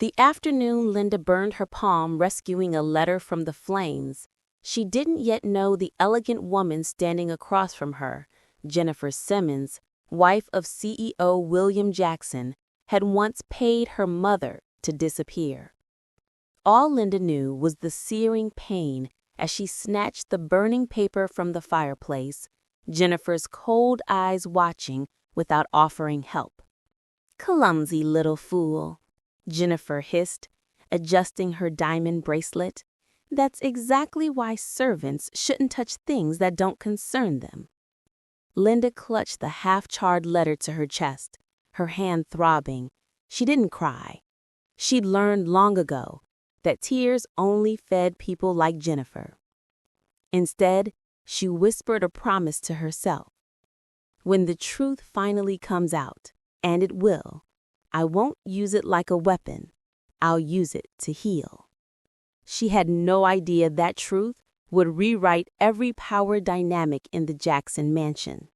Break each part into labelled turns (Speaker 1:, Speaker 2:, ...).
Speaker 1: The afternoon Linda burned her palm rescuing a letter from the flames, she didn't yet know the elegant woman standing across from her, Jennifer Simmons, wife of CEO William Jackson, had once paid her mother to disappear. All Linda knew was the searing pain as she snatched the burning paper from the fireplace, Jennifer's cold eyes watching without offering help. "Clumsy little fool," Jennifer hissed, adjusting her diamond bracelet. "That's exactly why servants shouldn't touch things that don't concern them." Linda clutched the half-charred letter to her chest, her hand throbbing. She didn't cry. She'd learned long ago that tears only fed people like Jennifer. Instead, she whispered a promise to herself. "When the truth finally comes out, and it will, I won't use it like a weapon. I'll use it to heal." She had no idea that truth would rewrite every power dynamic in the Jackson mansion.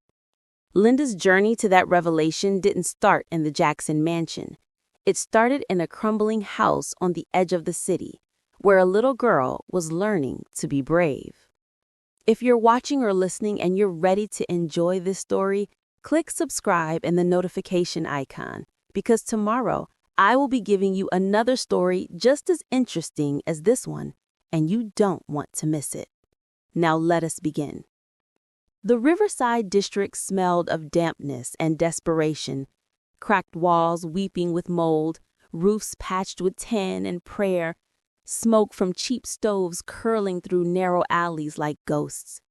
Speaker 1: Linda's journey to that revelation didn't start in the Jackson mansion. It started in a crumbling house on the edge of the city, where a little girl was learning to be brave. If you're watching or listening and you're ready to enjoy this story, click subscribe and the notification icon, because tomorrow I will be giving you another story just as interesting as this one, and you don't want to miss it. Now let us begin. The Riverside district smelled of dampness and desperation, cracked walls weeping with mold, roofs patched with tan and prayer, smoke from cheap stoves curling through narrow alleys like ghosts.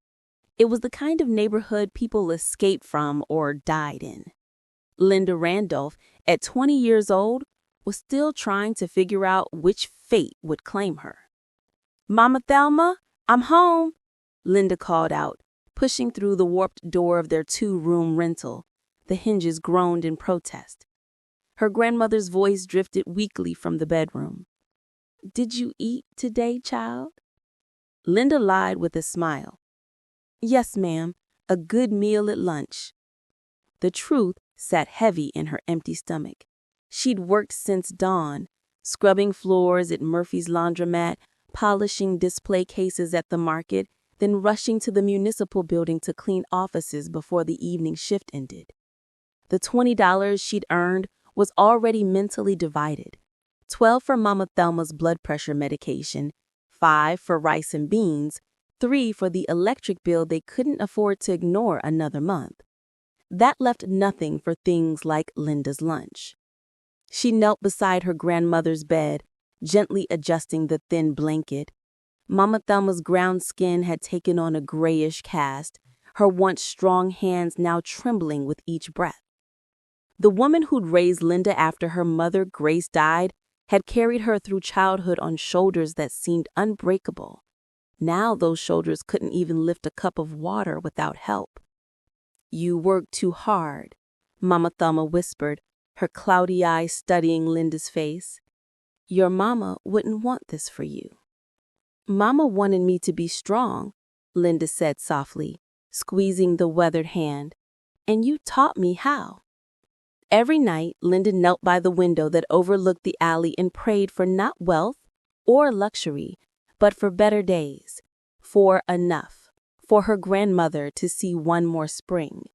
Speaker 1: It was the kind of neighborhood people escaped from or died in. Linda Randolph, at 20 years old, was still trying to figure out which fate would claim her. "Mama Thelma, I'm home," Linda called out, pushing through the warped door of their 2-room rental. The hinges groaned in protest. Her grandmother's voice drifted weakly from the bedroom. "Did you eat today, child?" Linda lied with a smile. "Yes, ma'am, a good meal at lunch." The truth sat heavy in her empty stomach. She'd worked since dawn, scrubbing floors at Murphy's laundromat, polishing display cases at the market, then rushing to the municipal building to clean offices before the evening shift ended. The $20 she'd earned was already mentally divided. 12 for Mama Thelma's blood pressure medication, 5 for rice and beans, 3 for the electric bill they couldn't afford to ignore another month. That left nothing for things like Linda's lunch. She knelt beside her grandmother's bed, gently adjusting the thin blanket. Mama Thelma's ground skin had taken on a grayish cast, her once strong hands now trembling with each breath. The woman who'd raised Linda after her mother, Grace, died had carried her through childhood on shoulders that seemed unbreakable. Now those shoulders couldn't even lift a cup of water without help. "You work too hard," Mama Thelma whispered, her cloudy eyes studying Linda's face. "Your mama wouldn't want this for you." "Mama wanted me to be strong," Linda said softly, squeezing the weathered hand. "And you taught me how." Every night, Linda knelt by the window that overlooked the alley and prayed for not wealth or luxury, but for better days, for enough, for her grandmother to see one more spring,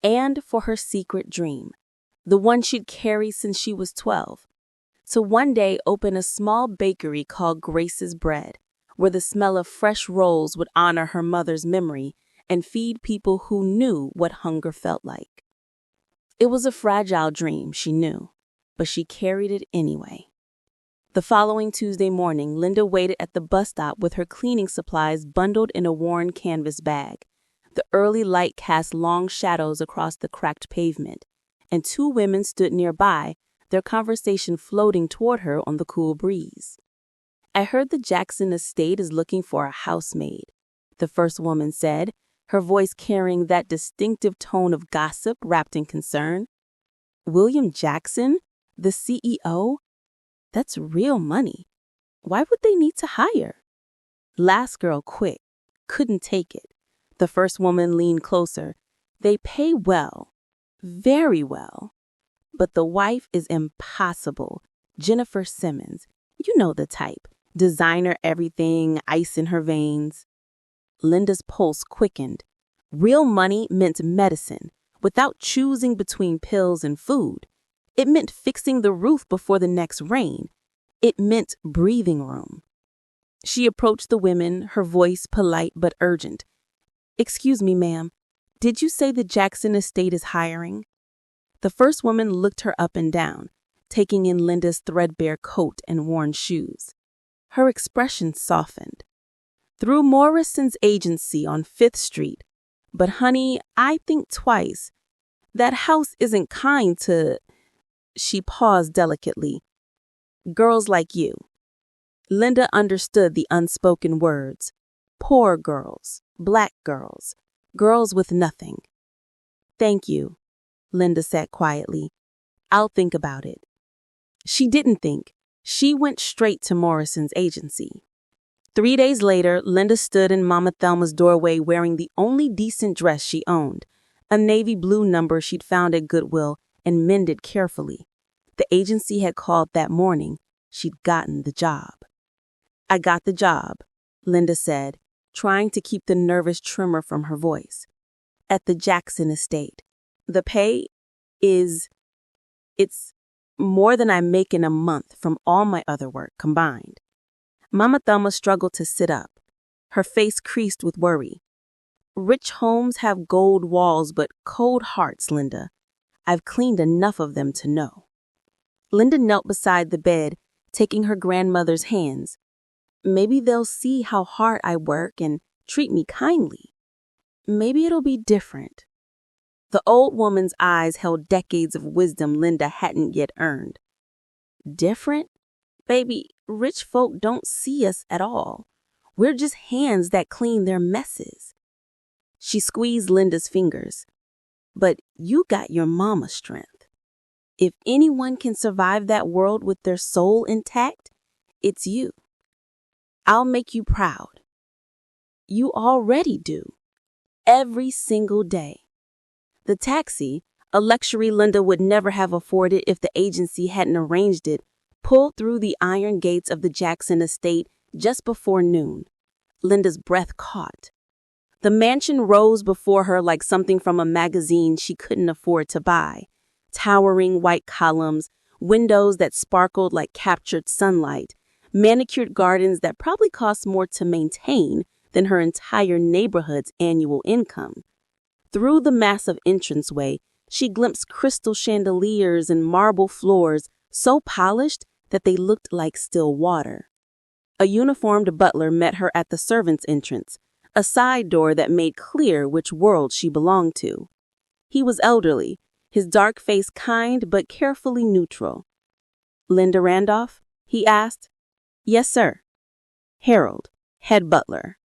Speaker 1: and for her secret dream, the one she'd carried since she was 12, to one day open a small bakery called Grace's Bread, where the smell of fresh rolls would honor her mother's memory and feed people who knew what hunger felt like. It was a fragile dream, she knew, but she carried it anyway. The following Tuesday morning, Linda waited at the bus stop with her cleaning supplies bundled in a worn canvas bag. The early light cast long shadows across the cracked pavement, and 2 women stood nearby, their conversation floating toward her on the cool breeze. "I heard the Jackson estate is looking for a housemaid," the first woman said, her voice carrying that distinctive tone of gossip wrapped in concern. "William Jackson, the CEO? That's real money. Why would they need to hire?" "Last girl quit. Couldn't take it." The first woman leaned closer. "They pay well, very well, but the wife is impossible, Jennifer Simmons. You know the type. Designer everything, ice in her veins. Linda's pulse quickened. Real money meant medicine, without choosing between pills and food. It meant fixing the roof before the next rain. It meant breathing room. She approached the women, her voice polite but urgent. "Excuse me, ma'am. Did you say the Jackson estate is hiring?" The first woman looked her up and down, taking in Linda's threadbare coat and worn shoes. Her expression softened. "Through Morrison's agency on 5th Street. But honey, I think twice. That house isn't kind to—" She paused delicately. "Girls like you." Linda understood the unspoken words. Poor girls, black girls, girls with nothing. "Thank you," Linda said quietly. "I'll think about it." She didn't think. She went straight to Morrison's agency. 3 days later, Linda stood in Mama Thelma's doorway wearing the only decent dress she owned, a navy blue number she'd found at Goodwill and mended carefully. The agency had called that morning. She'd gotten the job. "I got the job," Linda said, trying to keep the nervous tremor from her voice. "At the Jackson estate. The pay it's more than I make in a month from all my other work combined." Mama Thelma struggled to sit up. Her face creased with worry. "Rich homes have gold walls but cold hearts, Linda. I've cleaned enough of them to know." Linda knelt beside the bed, taking her grandmother's hands. "Maybe they'll see how hard I work and treat me kindly. Maybe it'll be different." The old woman's eyes held decades of wisdom Linda hadn't yet earned. "Different? Baby, rich folk don't see us at all. We're just hands that clean their messes." She squeezed Linda's fingers. "But you got your mama strength. If anyone can survive that world with their soul intact, it's you. I'll make you proud. You already do. Every single day." The taxi, a luxury Linda would never have afforded if the agency hadn't arranged it, pulled through the iron gates of the Jackson estate just before noon. Linda's breath caught. The mansion rose before her like something from a magazine she couldn't afford to buy. Towering white columns, windows that sparkled like captured sunlight, manicured gardens that probably cost more to maintain than her entire neighborhood's annual income. Through the massive entranceway, she glimpsed crystal chandeliers and marble floors so polished that they looked like still water. A uniformed butler met her at the servants' entrance, a side door that made clear which world she belonged to. He was elderly, his dark face kind but carefully neutral. "Linda Randolph?" he asked. "Yes, sir." "Harold, head butler.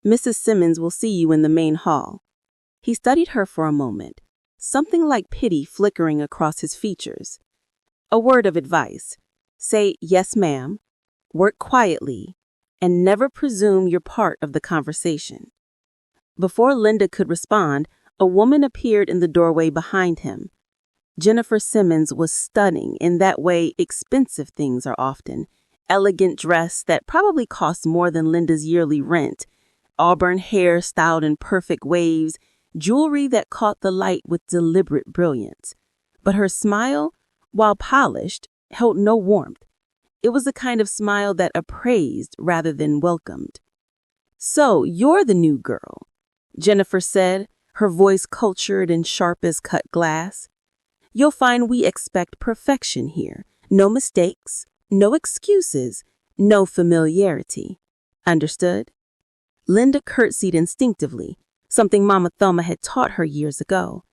Speaker 1: Mrs. Simmons will see you in the main hall." He studied her for a moment, something like pity flickering across his features. "A word of advice. Say, 'Yes, ma'am,' work quietly, and never presume you're part of the conversation." Before Linda could respond, a woman appeared in the doorway behind him. Jennifer Simmons was stunning in that way expensive things are often. Elegant dress that probably cost more than Linda's yearly rent, auburn hair styled in perfect waves, jewelry that caught the light with deliberate brilliance. But her smile, while polished, held no warmth. It was the kind of smile that appraised rather than welcomed. "So, you're the new girl," Jennifer said, her voice cultured and sharp as cut glass. "You'll find we expect perfection here. No mistakes, no excuses, no familiarity. Understood?" Linda curtsied instinctively, something Mama Thelma had taught her years ago.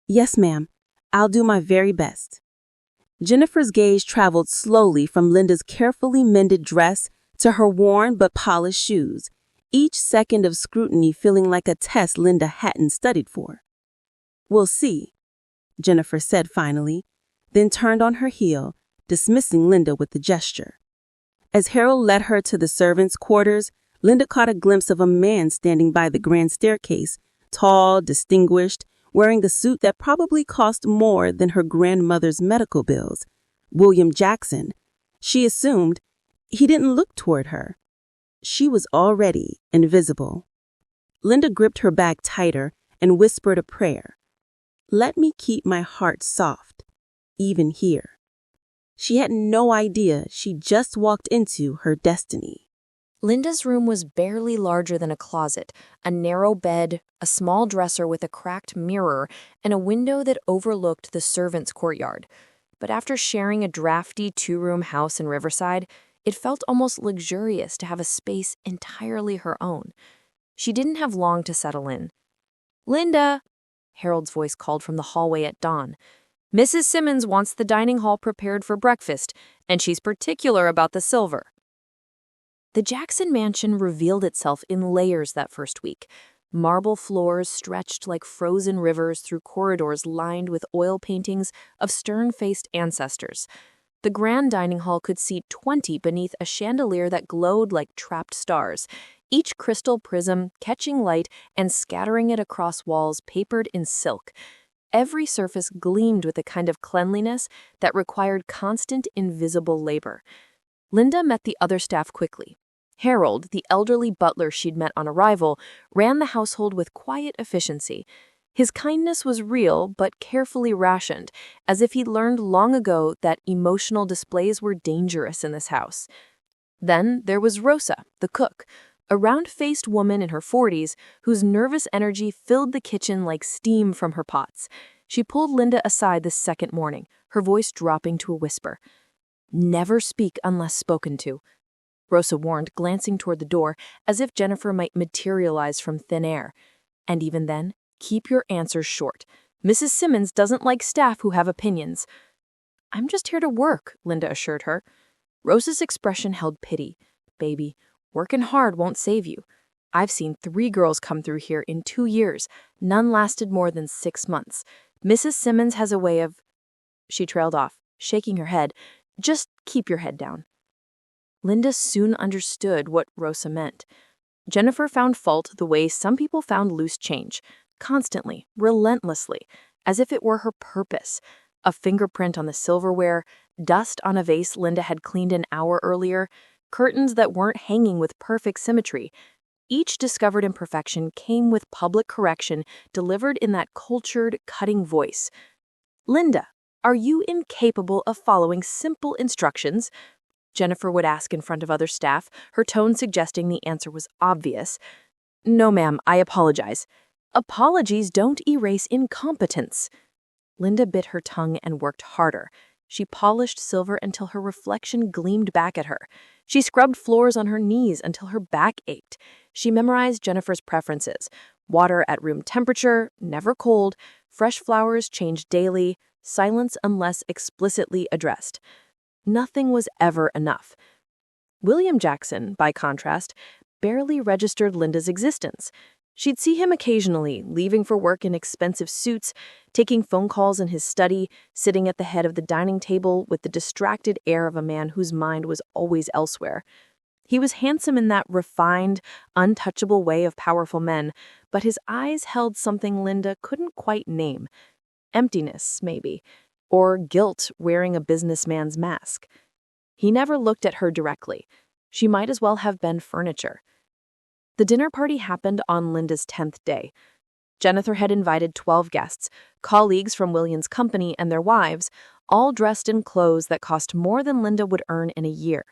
Speaker 1: "Yes, ma'am. I'll do my very best." Jennifer's gaze traveled slowly from Linda's carefully mended dress to her worn but polished shoes, each second of scrutiny feeling like a test Linda hadn't studied for. "We'll see," Jennifer said finally, then turned on her heel, dismissing Linda with a gesture. As Harold led her to the servants' quarters, Linda caught a glimpse of a man standing by the grand staircase, tall, distinguished, wearing a suit that probably cost more than her grandmother's medical bills. William Jackson,
Speaker 2: She assumed he didn't look toward her. She was already invisible. Linda gripped her bag tighter and whispered a prayer. Let me keep my heart soft, even here. She had no idea she just walked into her destiny.
Speaker 3: Linda's room was barely larger than a closet, a narrow bed, a small dresser with a cracked mirror, and a window that overlooked the servants' courtyard. But after sharing a drafty two-room house in Riverside, it felt almost luxurious to have a space entirely her own. She didn't have long to settle in. "Linda," Harold's voice called from the hallway at dawn. "Mrs. Simmons wants the dining hall prepared for breakfast, and she's particular about the silver." The Jackson mansion revealed itself in layers that first week. Marble floors stretched like frozen rivers through corridors lined with oil paintings of stern-faced ancestors. The grand dining hall could seat 20 beneath a chandelier that glowed like trapped stars, each crystal prism catching light and scattering it across walls papered in silk. Every surface gleamed with a kind of cleanliness that required constant, invisible labor. Linda met the other staff quickly. Harold, the elderly butler she'd met on arrival, ran the household with quiet efficiency. His kindness was real but carefully rationed, as if he'd learned long ago that emotional displays were dangerous in this house. Then there was Rosa, the cook, a round-faced woman in her 40s whose nervous energy filled the kitchen like steam from her pots. She pulled Linda aside the second morning, her voice dropping to a whisper. "Never speak unless spoken to," Rosa warned, glancing toward the door as if Jennifer might materialize from thin air. "And even then, keep your answers short. Mrs. Simmons doesn't like staff who have opinions." "I'm just here to work," Linda assured her. Rosa's expression held pity. "Baby, working hard won't save you. I've seen 3 girls come through here in 2 years. None lasted more than 6 months. Mrs. Simmons has a way of—" She trailed off, shaking her head. "Just keep your head down." Linda soon understood what Rosa meant. Jennifer found fault the way some people found loose change, constantly, relentlessly, as if it were her purpose. A fingerprint on the silverware, dust on a vase Linda had cleaned an hour earlier, curtains that weren't hanging with perfect symmetry. Each discovered imperfection came with public correction delivered in that cultured, cutting voice. "Linda, are you incapable of following simple instructions?" Jennifer would ask in front of other staff, her tone suggesting the answer was obvious. "No, ma'am, I apologize." "Apologies don't erase incompetence." Linda bit her tongue and worked harder. She polished silver until her reflection gleamed back at her. She scrubbed floors on her knees until her back ached. She memorized Jennifer's preferences. Water at room temperature, never cold, fresh flowers changed daily, silence unless explicitly addressed. Nothing was ever enough. William Jackson, by contrast, barely registered Linda's existence. She'd see him occasionally, leaving for work in expensive suits, taking phone calls in his study, sitting at the head of the dining table with the distracted air of a man whose mind was always elsewhere. He was handsome in that refined, untouchable way of powerful men, but his eyes held something Linda couldn't quite name. Emptiness, maybe, or guilt wearing a businessman's mask. He never looked at her directly. She might as well have been furniture. The dinner party happened on Linda's 10th day. Jennifer had invited 12 guests, colleagues from William's company and their wives, all dressed in clothes that cost more than Linda would earn in a year.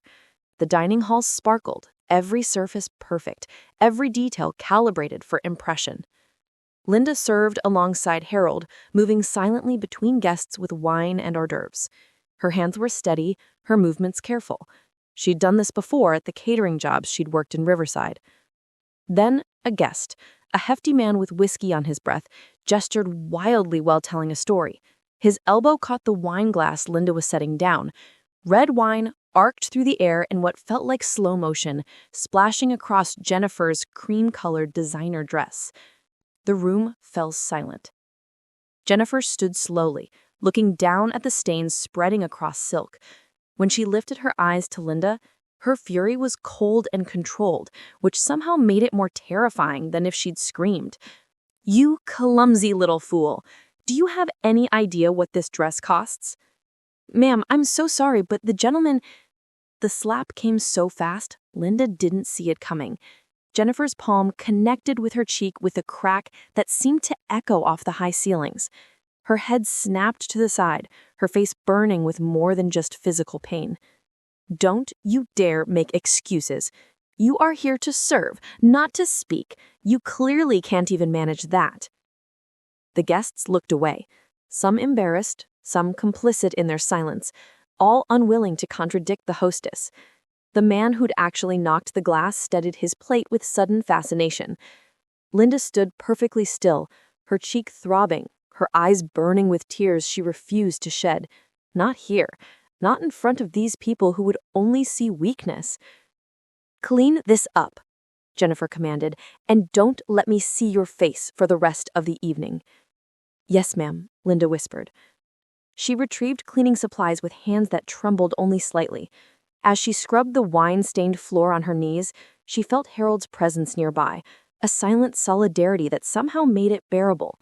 Speaker 3: The dining hall sparkled, every surface perfect, every detail calibrated for impression. Linda served alongside Harold, moving silently between guests with wine and hors d'oeuvres. Her hands were steady, her movements careful. She'd done this before at the catering jobs she'd worked in Riverside. Then a guest, a hefty man with whiskey on his breath, gestured wildly while telling a story. His elbow caught the wine glass Linda was setting down. Red wine arced through the air in what felt like slow motion, splashing across Jennifer's cream-colored designer dress. The room fell silent. Jennifer stood slowly, looking down at the stains spreading across silk. When she lifted her eyes to Linda, her fury was cold and controlled, which somehow made it more terrifying than if she'd screamed. "You clumsy little fool! Do you have any idea what this dress costs?" "Ma'am, I'm so sorry, but the gentleman—" The slap came so fast, Linda didn't see it coming. Jennifer's palm connected with her cheek with a crack that seemed to echo off the high ceilings. Her head snapped to the side, her face burning with more than just physical pain. "Don't you dare make excuses. You are here to serve, not to speak. You clearly can't even manage that." The guests looked away, some embarrassed, some complicit in their silence, all unwilling to contradict the hostess. The man who'd actually knocked the glass steadied his plate with sudden fascination. Linda stood perfectly still, her cheek throbbing, her eyes burning with tears she refused to shed. Not here, not in front of these people who would only see weakness. "Clean this up," Jennifer commanded, "and don't let me see your face for the rest of the evening." "Yes, ma'am," Linda whispered. She retrieved cleaning supplies with hands that trembled only slightly. As she scrubbed the wine-stained floor on her knees, she felt Harold's presence nearby, a silent solidarity that somehow made it bearable.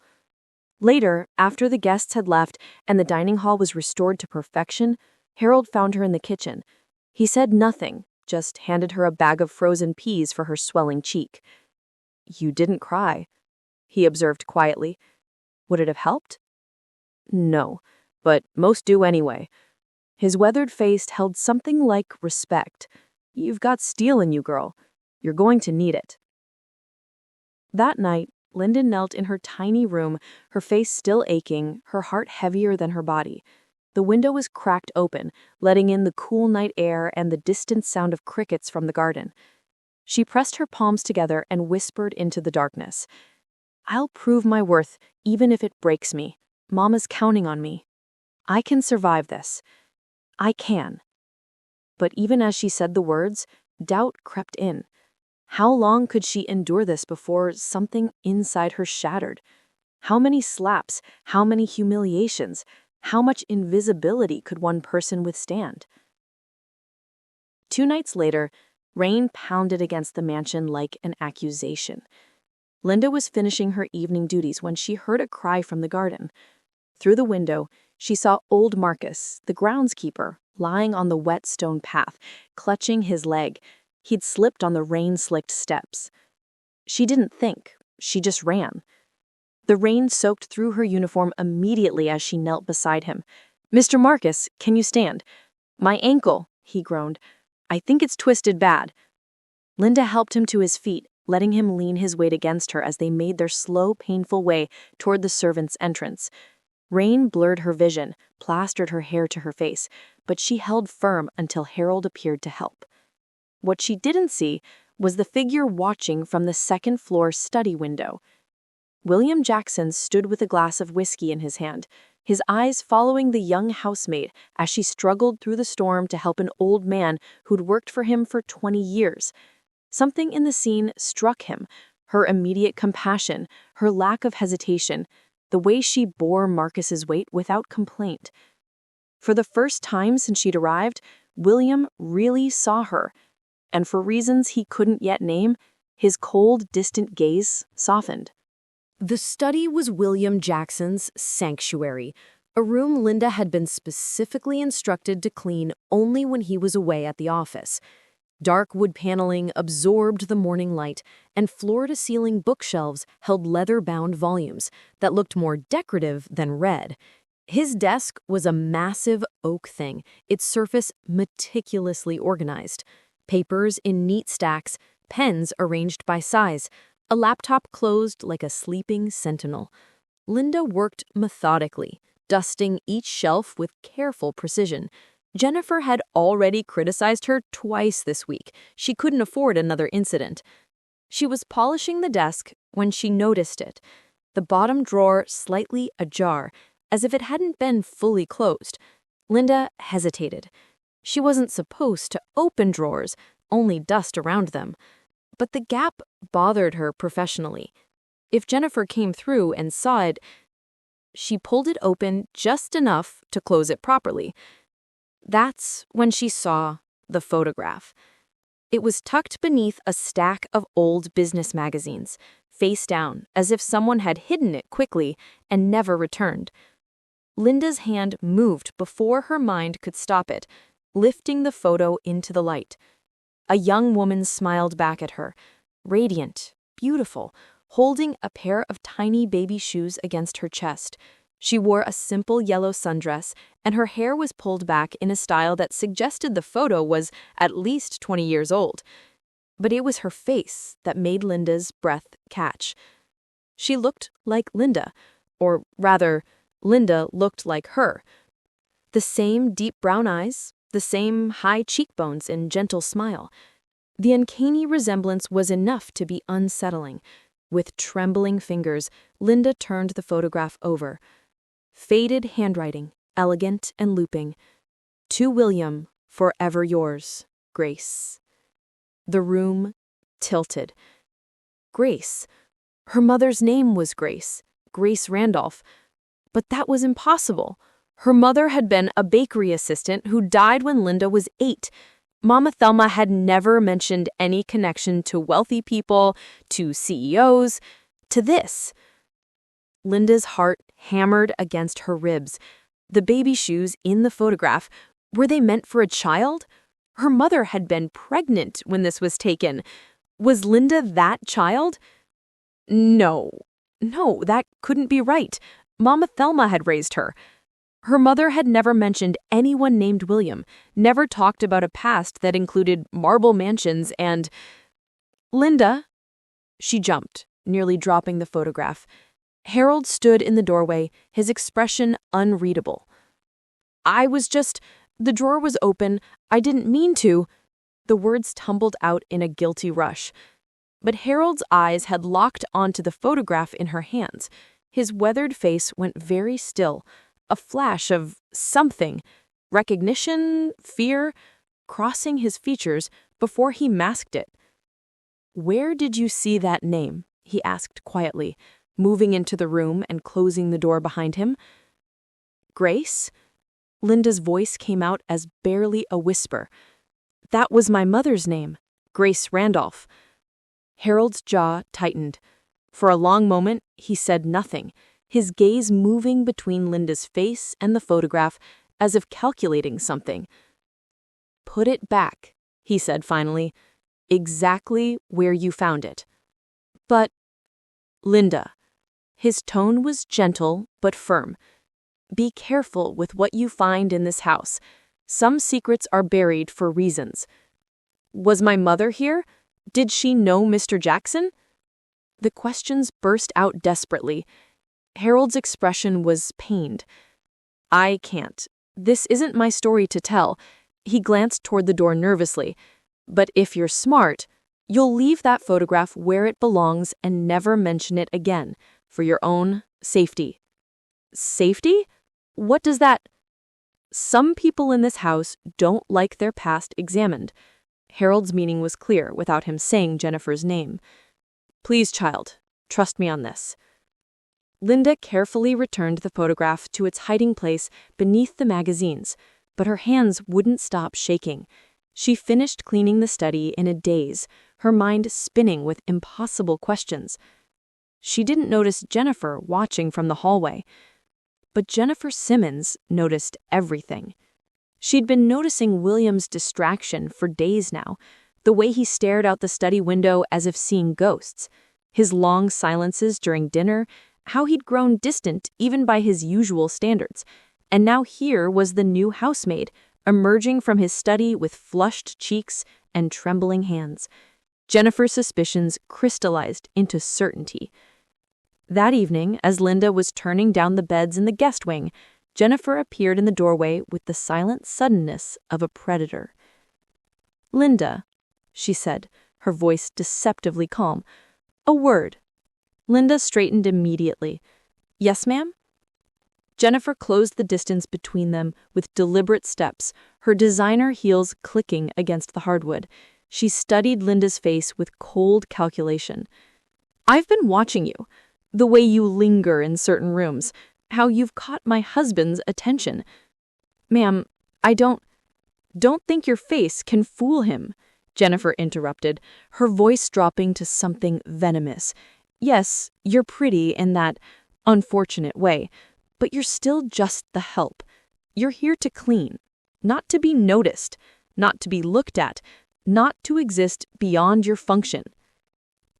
Speaker 3: Later, after the guests had left and the dining hall was restored to perfection, Harold found her in the kitchen. He said nothing, just handed her a bag of frozen peas for her swelling cheek. "You didn't cry," he observed quietly. "Would it have helped?" "No, but most do anyway." His weathered face held something like respect. "You've got steel in you, girl. You're going to need it." That night, Linda knelt in her tiny room, her face still aching, her heart heavier than her body. The window was cracked open, letting in the cool night air and the distant sound of crickets from the garden. She pressed her palms together and whispered into the darkness. "I'll prove my worth, even if it breaks me. Mama's counting on me. I can survive this. I can." But even as she said the words, doubt crept in. How long could she endure this before something inside her shattered? How many slaps, how many humiliations, how much invisibility could one person withstand? 2 nights later, rain pounded against the mansion like an accusation. Linda was finishing her evening duties when she heard a cry from the garden. Through the window, she saw old Marcus, the groundskeeper, lying on the wet stone path, clutching his leg. He'd slipped on the rain-slicked steps. She didn't think, she just ran. The rain soaked through her uniform immediately as she knelt beside him. "Mr. Marcus, can you stand?" "My ankle," he groaned. "I think it's twisted bad." Linda helped him to his feet, letting him lean his weight against her as they made their slow, painful way toward the servants' entrance. Rain blurred her vision, plastered her hair to her face, but she held firm until Harold appeared to help. What she didn't see was the figure watching from the second-floor study window. William Jackson stood with a glass of whiskey in his hand, his eyes following the young housemaid as she struggled through the storm to help an old man who'd worked for him for 20 years. Something in the scene struck him, her immediate compassion, her lack of hesitation, the way she bore Marcus's weight without complaint. For the first time since she'd arrived, William really saw her, and for reasons he couldn't yet name, his cold, distant gaze softened. The study was William Jackson's sanctuary, a room Linda had been specifically instructed to clean only when he was away at the office. Dark wood paneling absorbed the morning light, and floor-to-ceiling bookshelves held leather-bound volumes that looked more decorative than read. His desk was a massive oak thing, its surface meticulously organized. Papers in neat stacks, pens arranged by size, a laptop closed like a sleeping sentinel. Linda worked methodically, dusting each shelf with careful precision. Jennifer had already criticized her twice this week. She couldn't afford another incident. She was polishing the desk when she noticed it, the bottom drawer slightly ajar, as if it hadn't been fully closed. Linda hesitated. She wasn't supposed to open drawers, only dust around them. But the gap bothered her professionally. If Jennifer came through and saw it, she pulled it open just enough to close it properly. That's when she saw the photograph. It was tucked beneath a stack of old business magazines, face down, as if someone had hidden it quickly and never returned. Linda's hand moved before her mind could stop it. lifting the photo into the light. A young woman smiled back at her, radiant, beautiful, holding a pair of tiny baby shoes against her chest. She wore a simple yellow sundress, and her hair was pulled back in a style that suggested the photo was at least 20 years old. But it was her face that made Linda's breath catch. She looked like Linda, or rather, Linda looked like her. The same deep brown eyes, the same high cheekbones and gentle smile. The uncanny resemblance was enough to be unsettling. With trembling fingers, Linda turned the photograph over. Faded handwriting, elegant and looping. To William, forever yours, Grace. The room tilted. Grace. Her mother's name was Grace Randolph. But that was impossible. Her mother had been a bakery assistant who died when Linda was 8. Mama Thelma had never mentioned any connection to wealthy people, to CEOs, to this. Linda's heart hammered against her ribs. The baby shoes in the photograph, were they meant for a child? Her mother had been pregnant when this was taken. Was Linda that child? No, that couldn't be right. Mama Thelma had raised her. Her mother had never mentioned anyone named William, never talked about a past that included marble mansions and... Linda? She jumped, nearly dropping the photograph. Harold stood in the doorway, his expression unreadable. The drawer was open. I didn't mean to. The words tumbled out in a guilty rush. But Harold's eyes had locked onto the photograph in her hands. His weathered face went very still, a flash of something, recognition, fear, crossing his features before he masked it. "Where did you see that name?" he asked quietly, moving into the room and closing the door behind him. "Grace?" Linda's voice came out as barely a whisper. "That was my mother's name, Grace Randolph." Harold's jaw tightened. For a long moment, he said nothing, his gaze moving between Linda's face and the photograph as if calculating something. "Put it back," he said finally, "exactly where you found it." "But, Linda," his tone was gentle but firm, "be careful with what you find in this house. Some secrets are buried for reasons. Was my mother here? Did she know Mr. Jackson?" The questions burst out desperately. Harold's expression was pained. "I can't. This isn't my story to tell." He glanced toward the door nervously. "But if you're smart, you'll leave that photograph where it belongs and never mention it again, for your own safety." "Safety? What does that—" "Some people in this house don't like their past examined." Harold's meaning was clear without him saying Jennifer's name. "Please, child, trust me on this." Linda carefully returned the photograph to its hiding place beneath the magazines, but her hands wouldn't stop shaking. She finished cleaning the study in a daze, her mind spinning with impossible questions. She didn't notice Jennifer watching from the hallway, but Jennifer Simmons noticed everything. She'd been noticing William's distraction for days now, the way he stared out the study window as if seeing ghosts, his long silences during dinner, how he'd grown distant even by his usual standards. And now here was the new housemaid, emerging from his study with flushed cheeks and trembling hands. Jennifer's suspicions crystallized into certainty. That evening, as Linda was turning down the beds in the guest wing, Jennifer appeared in the doorway with the silent suddenness of a predator. "Linda," she said, her voice deceptively calm. "A word." Linda straightened immediately. "Yes, ma'am?" Jennifer closed the distance between them with deliberate steps, her designer heels clicking against the hardwood. She studied Linda's face with cold calculation. "I've been watching you, the way you linger in certain rooms, how you've caught my husband's attention. Ma'am, I don't think your face can fool him," Jennifer interrupted, her voice dropping to something venomous. "Yes, you're pretty in that unfortunate way, but you're still just the help. You're here to clean, not to be noticed, not to be looked at, not to exist beyond your function.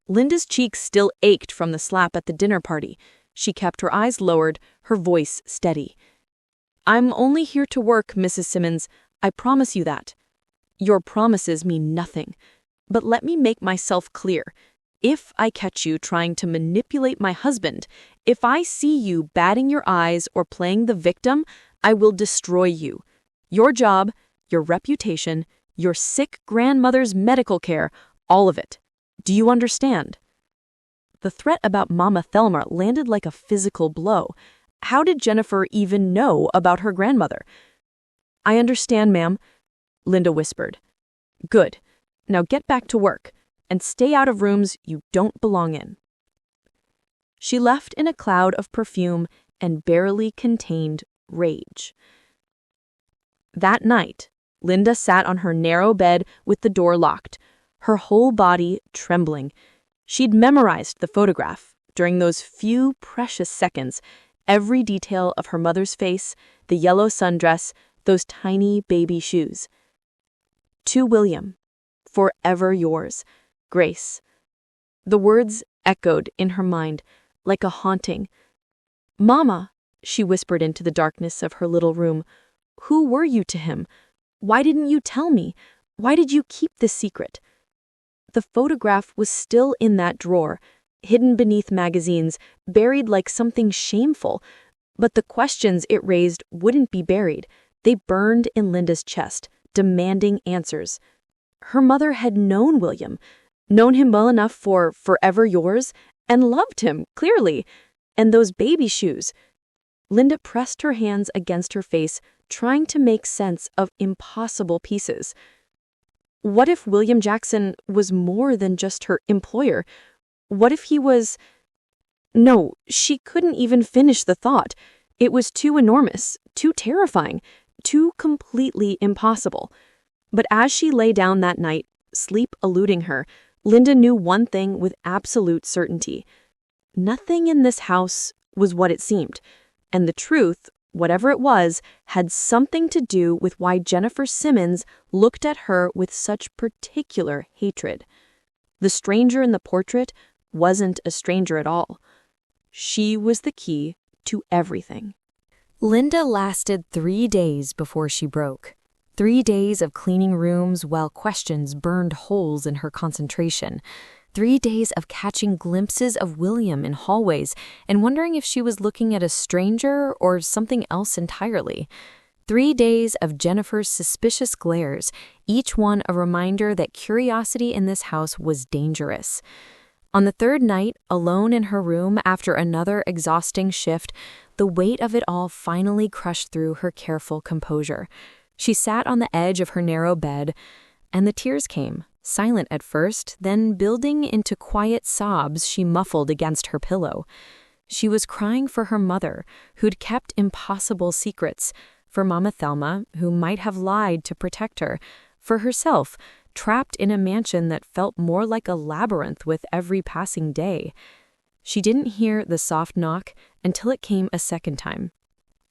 Speaker 3: Linda's cheeks still ached from the slap at the dinner party. She kept her eyes lowered, her voice steady. "I'm only here to work, Mrs. Simmons. I promise you that. Your promises mean nothing. But let me make myself clear. If I catch you trying to manipulate my husband, if I see you batting your eyes or playing the victim, I will destroy you. Your job, your reputation, your sick grandmother's medical care, all of it. Do you understand?" The threat about Mama Thelma landed like a physical blow. How did Jennifer even know about her grandmother? "I understand, ma'am," Linda whispered. "Good. Now get back to work, and stay out of rooms you don't belong in." She left in a cloud of perfume and barely contained rage. That night, Linda sat on her narrow bed with the door locked, her whole body trembling. She'd memorized the photograph. During those few precious seconds, every detail of her mother's face, the yellow sundress, those tiny baby shoes. "To William, forever yours, Grace." The words echoed in her mind like a haunting. "Mama," she whispered into the darkness of her little room, "who were you to him? Why didn't you tell me? Why did you keep this secret?" The photograph was still in that drawer, hidden beneath magazines, buried like something shameful. But the questions it raised wouldn't be buried. They burned in Linda's chest, demanding answers. Her mother had known William, known him well enough for forever yours, and loved him, clearly. And those baby shoes. Linda pressed her hands against her face, trying to make sense of impossible pieces. What if William Jackson was more than just her employer? What if he was... No, she couldn't even finish the thought. It was too enormous, too terrifying, too completely impossible. But as she lay down that night, sleep eluding her, Linda knew one thing with absolute certainty. Nothing in this house was what it seemed, and the truth, whatever it was, had something to do with why Jennifer Simmons looked at her with such particular hatred. The stranger in the portrait wasn't a stranger at all. She was the key to everything. Linda lasted 3 days before she broke. 3 days of cleaning rooms while questions burned holes in her concentration. 3 days of catching glimpses of William in hallways and wondering if she was looking at a stranger or something else entirely. 3 days of Jennifer's suspicious glares, each one a reminder that curiosity in this house was dangerous. On the third night, alone in her room after another exhausting shift, the weight of it all finally crushed through her careful composure. She sat on the edge of her narrow bed, and the tears came, silent at first, then building into quiet sobs she muffled against her pillow. She was crying for her mother, who'd kept impossible secrets, for Mama Thelma, who might have lied to protect her, for herself, trapped in a mansion that felt more like a labyrinth with every passing day. She didn't hear the soft knock until it came a second time.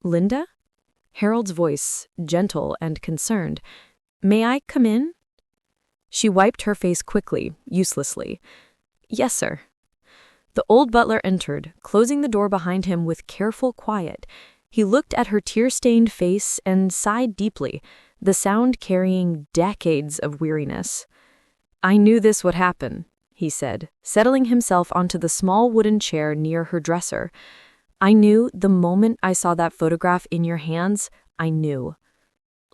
Speaker 3: "Linda?" Harold's voice, gentle and concerned. "May I come in?" She wiped her face quickly, uselessly. "Yes, sir." The old butler entered, closing the door behind him with careful quiet. He looked at her tear-stained face and sighed deeply, the sound carrying decades of weariness. "I knew this would happen," he said, settling himself onto the small wooden chair near her dresser. "I knew the moment I saw that photograph in your hands, I knew."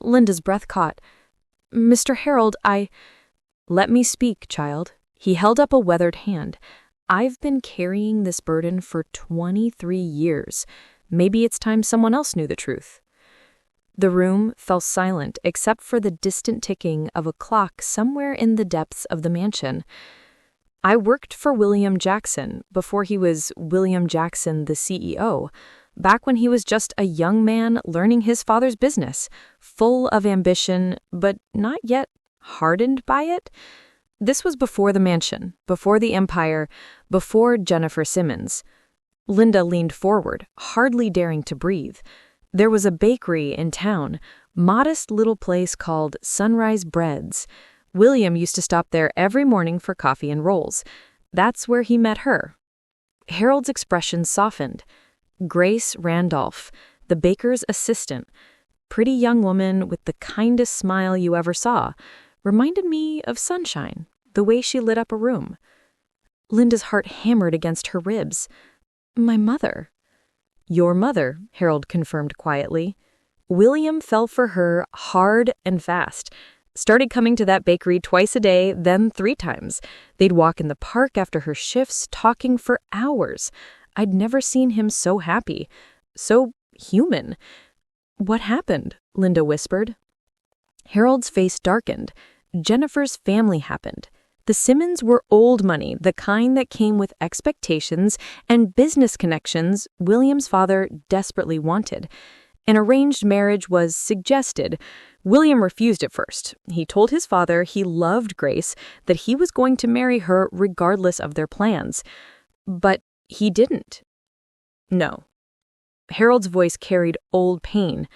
Speaker 3: Linda's breath caught. "Mr. Harold, Let me speak, child." He held up a weathered hand. "I've been carrying this burden for 23 years. Maybe it's time someone else knew the truth." The room fell silent except for the distant ticking of a clock somewhere in the depths of the mansion. "I worked for William Jackson before he was William Jackson, the CEO, back when he was just a young man learning his father's business, full of ambition, but not yet hardened by it. This was before the mansion, before the empire, before Jennifer Simmons." Linda leaned forward, hardly daring to breathe. There was a bakery in town, modest little place called Sunrise Breads. William used to stop there every morning for coffee and rolls. That's where he met her. Harold's expression softened. Grace Randolph, the baker's assistant, pretty young woman with the kindest smile you ever saw, reminded me of sunshine, the way she lit up a room. Linda's heart hammered against her ribs. My mother. Your mother, Harold confirmed quietly. William fell for her hard and fast. Started coming to that bakery twice a day, then 3 times. They'd walk in the park after her shifts, talking for hours. I'd never seen him so happy, so human. What happened? Linda whispered. Harold's face darkened. Jennifer's family happened. The Simmons were old money, the kind that came with expectations and business connections William's father desperately wanted. An arranged marriage was suggested. William refused at first. He told his father he loved Grace, that he was going to marry her regardless of their plans. But he didn't. No. Harold's voice carried old pain.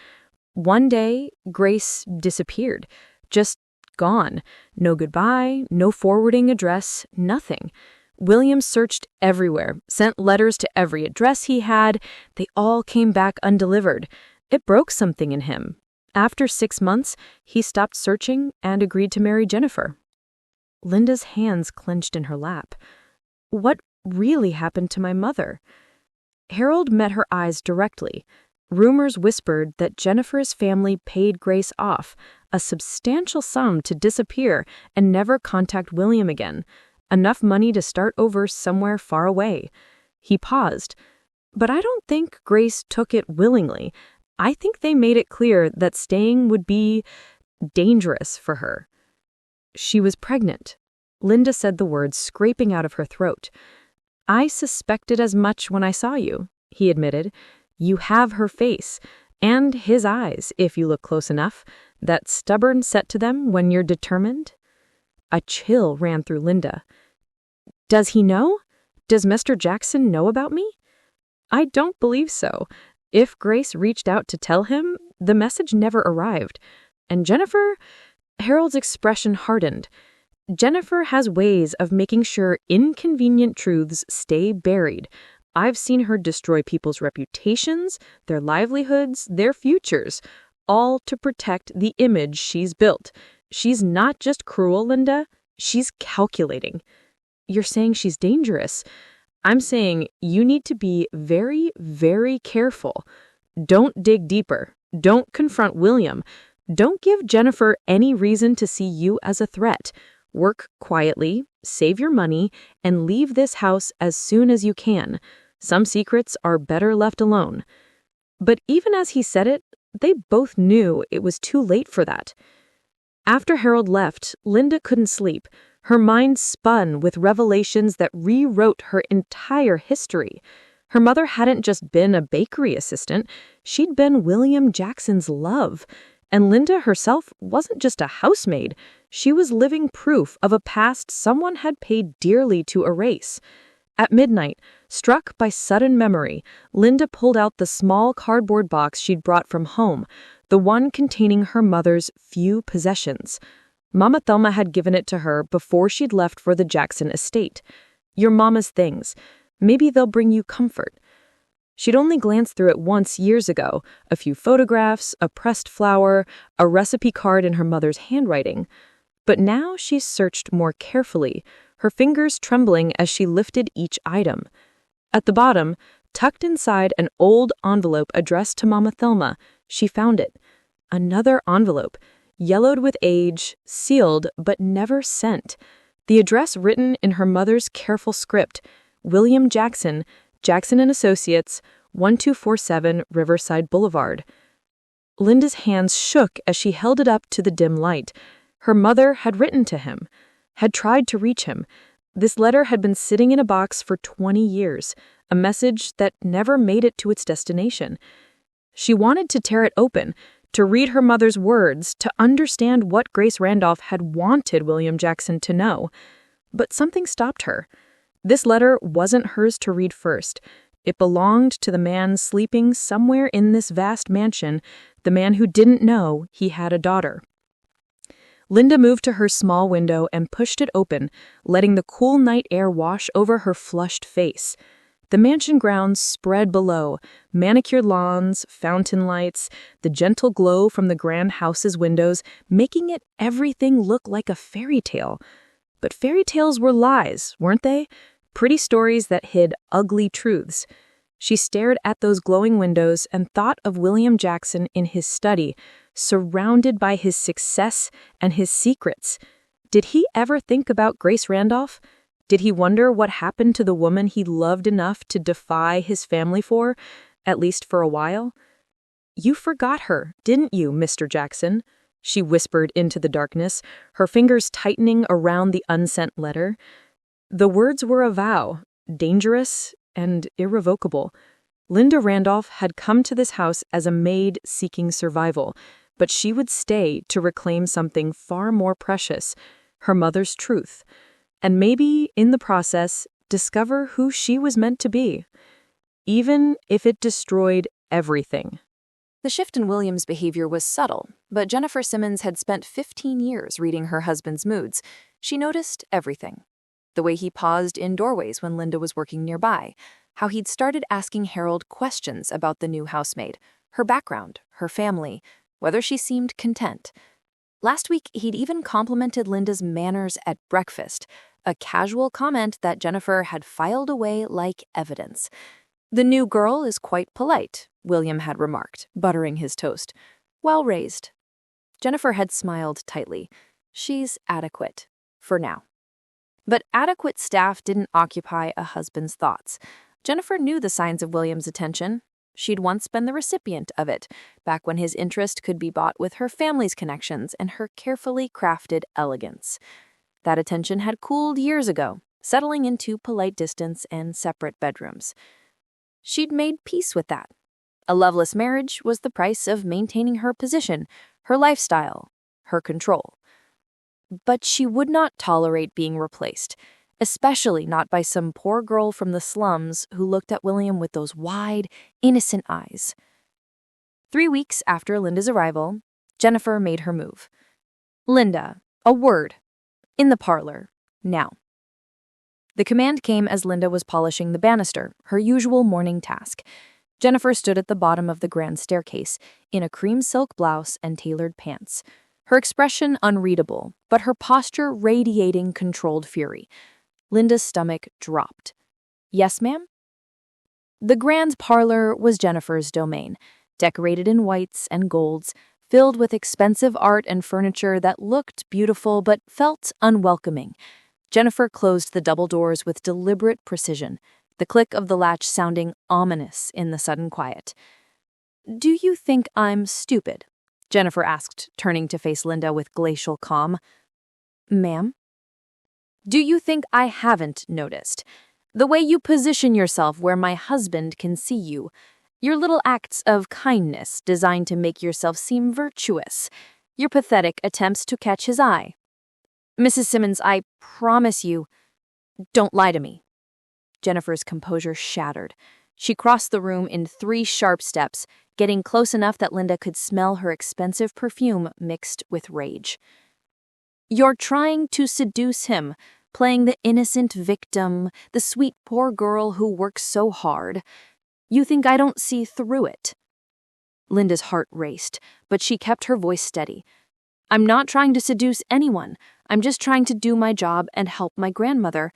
Speaker 3: One day, Grace disappeared. Just gone. No goodbye, no forwarding address, nothing. William searched everywhere, sent letters to every address he had. They all came back undelivered. It broke something in him. After 6 months, he stopped searching and agreed to marry Jennifer. Linda's hands clenched in her lap. What really happened to my mother? Harold met her eyes directly. Rumors whispered that Jennifer's family paid Grace off, a substantial sum to disappear and never contact William again, enough money to start over somewhere far away. He paused. But I don't think Grace took it willingly. I think they made it clear that staying would be dangerous for her. She was pregnant. Linda said the words scraping out of her throat. I suspected as much when I saw you, he admitted. You have her face, and his eyes, if you look close enough, that stubborn set to them when you're determined. A chill ran through Linda. Does he know? Does Mr. Jackson know about me? I don't believe so. If Grace reached out to tell him, the message never arrived. And Jennifer? Harold's expression hardened. Jennifer has ways of making sure inconvenient truths stay buried. I've seen her destroy people's reputations, their livelihoods, their futures, all to protect the image she's built. She's not just cruel, Linda. She's calculating. You're saying she's dangerous. I'm saying you need to be very, very careful. Don't dig deeper. Don't confront William. Don't give Jennifer any reason to see you as a threat. Work quietly, save your money, and leave this house as soon as you can. Some secrets are better left alone. But even as he said it, they both knew it was too late for that. After Harold left, Linda couldn't sleep. Her mind spun with revelations that rewrote her entire history. Her mother hadn't just been a bakery assistant, she'd been William Jackson's love. And Linda herself wasn't just a housemaid. She was living proof of a past someone had paid dearly to erase. At midnight, struck by sudden memory, Linda pulled out the small cardboard box she'd brought from home, the one containing her mother's few possessions. Mama Thelma had given it to her before she'd left for the Jackson estate. Your mama's things. Maybe they'll bring you comfort. She'd only glanced through it once years ago, a few photographs, a pressed flower, a recipe card in her mother's handwriting. But now she searched more carefully, her fingers trembling as she lifted each item. At the bottom, tucked inside an old envelope addressed to Mama Thelma, she found it. Another envelope, yellowed with age, sealed but never sent. The address written in her mother's careful script, William Jackson, Jackson & Associates, 1247 Riverside Boulevard. Linda's hands shook as she held it up to the dim light. Her mother had written to him, had tried to reach him. This letter had been sitting in a box for 20 years, a message that never made it to its destination. She wanted to tear it open, to read her mother's words, to understand what Grace Randolph had wanted William Jackson to know. But something stopped her. This letter wasn't hers to read first. It belonged to the man sleeping somewhere in this vast mansion, the man who didn't know he had a daughter. Linda moved to her small window and pushed it open, letting the cool night air wash over her flushed face. The mansion grounds spread below, manicured lawns, fountain lights, the gentle glow from the grand house's windows, making it everything look like a fairy tale. But fairy tales were lies, weren't they? Pretty stories that hid ugly truths. She stared at those glowing windows and thought of William Jackson in his study, surrounded by his success and his secrets. Did he ever think about Grace Randolph? Did he wonder what happened to the woman he loved enough to defy his family for, at least for a while? "You forgot her, didn't you, Mr. Jackson?" she whispered into the darkness, her fingers tightening around the unsent letter. The words were a vow, dangerous and irrevocable. Linda Randolph had come to this house as a maid seeking survival, but she would stay to reclaim something far more precious, her mother's truth, and maybe, in the process, discover who she was meant to be, even if it destroyed everything.
Speaker 4: The shift in William's behavior was subtle, but Jennifer Simmons had spent 15 years reading her husband's moods. She noticed everything. The way he paused in doorways when Linda was working nearby, how he'd started asking Harold questions about the new housemaid, her background, her family, whether she seemed content. Last week, he'd even complimented Linda's manners at breakfast, a casual comment that Jennifer had filed away like evidence. "The new girl is quite polite," William had remarked, buttering his toast. "Well raised." Jennifer had smiled tightly. "She's adequate, for now." But adequate staff didn't occupy a husband's thoughts. Jennifer knew the signs of William's attention. She'd once been the recipient of it, back when his interest could be bought with her family's connections and her carefully crafted elegance. That attention had cooled years ago, settling into polite distance and separate bedrooms. She'd made peace with that. A loveless marriage was the price of maintaining her position, her lifestyle, her control. But she would not tolerate being replaced, especially not by some poor girl from the slums who looked at William with those wide, innocent eyes. 3 weeks after Linda's arrival, Jennifer made her move. "Linda, a word. In the parlor. Now." The command came as Linda was polishing the banister, her usual morning task. Jennifer stood at the bottom of the grand staircase, in a cream silk blouse and tailored pants. Her expression unreadable, but her posture radiating controlled fury. Linda's stomach dropped. "Yes, ma'am?" The grand parlor was Jennifer's domain, decorated in whites and golds, filled with expensive art and furniture that looked beautiful but felt unwelcoming. Jennifer closed the double doors with deliberate precision, the click of the latch sounding ominous in the sudden quiet. "Do you think I'm stupid?" Jennifer asked, turning to face Linda with glacial calm. "Ma'am?" "Do you think I haven't noticed? The way you position yourself where my husband can see you. Your little acts of kindness designed to make yourself seem virtuous. Your pathetic attempts to catch his eye. Mrs. Simmons, I promise you, don't lie to me." Jennifer's composure shattered. She crossed the room in 3 sharp steps, getting close enough that Linda could smell her expensive perfume mixed with rage. "You're trying to seduce him, playing the innocent victim, the sweet poor girl who works so hard. You think I don't see through it?" Linda's heart raced, but she kept her voice steady. "I'm not trying to seduce anyone. I'm just trying to do my job and help my grandmother."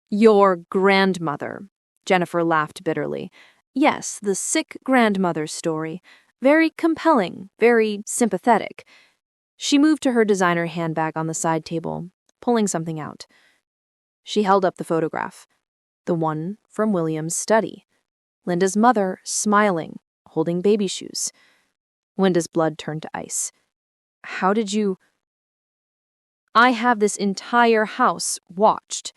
Speaker 4: "Your grandmother," Jennifer laughed bitterly. "Yes, the sick grandmother's story. Very compelling, very sympathetic." She moved to her designer handbag on the side table, pulling something out. She held up the photograph, the one from William's study. Linda's mother, smiling, holding baby shoes. Linda's blood turned to ice. "How did you—" "I have this entire house watched.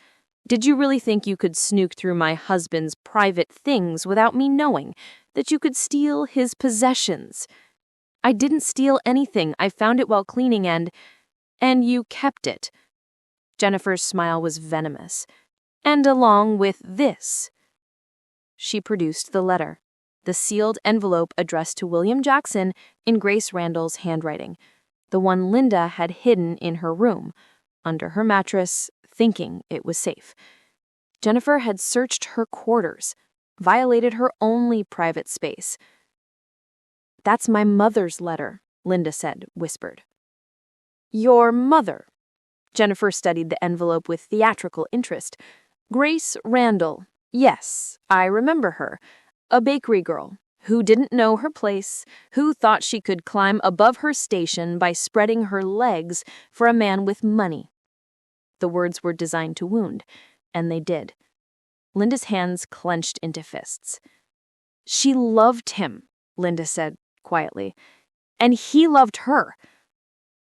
Speaker 4: Did you really think you could snook through my husband's private things without me knowing? That you could steal his possessions? I didn't steal anything. I found it while cleaning and you kept it." Jennifer's smile was venomous. "And along with this."
Speaker 3: She produced the letter, the sealed envelope addressed to William Jackson in Grace Randall's handwriting, the one Linda had hidden in her room, under her mattress, thinking it was safe. Jennifer had searched her quarters, violated her only private space. "That's my mother's letter," Linda said, whispered. "Your mother?" Jennifer studied the envelope with theatrical interest. "Grace Randall. Yes, I remember her. A bakery girl who didn't know her place, who thought she could climb above her station by spreading her legs for a man with money." The words were designed to wound, and they did. Linda's hands clenched into fists. "She loved him," Linda said quietly, "and he loved her."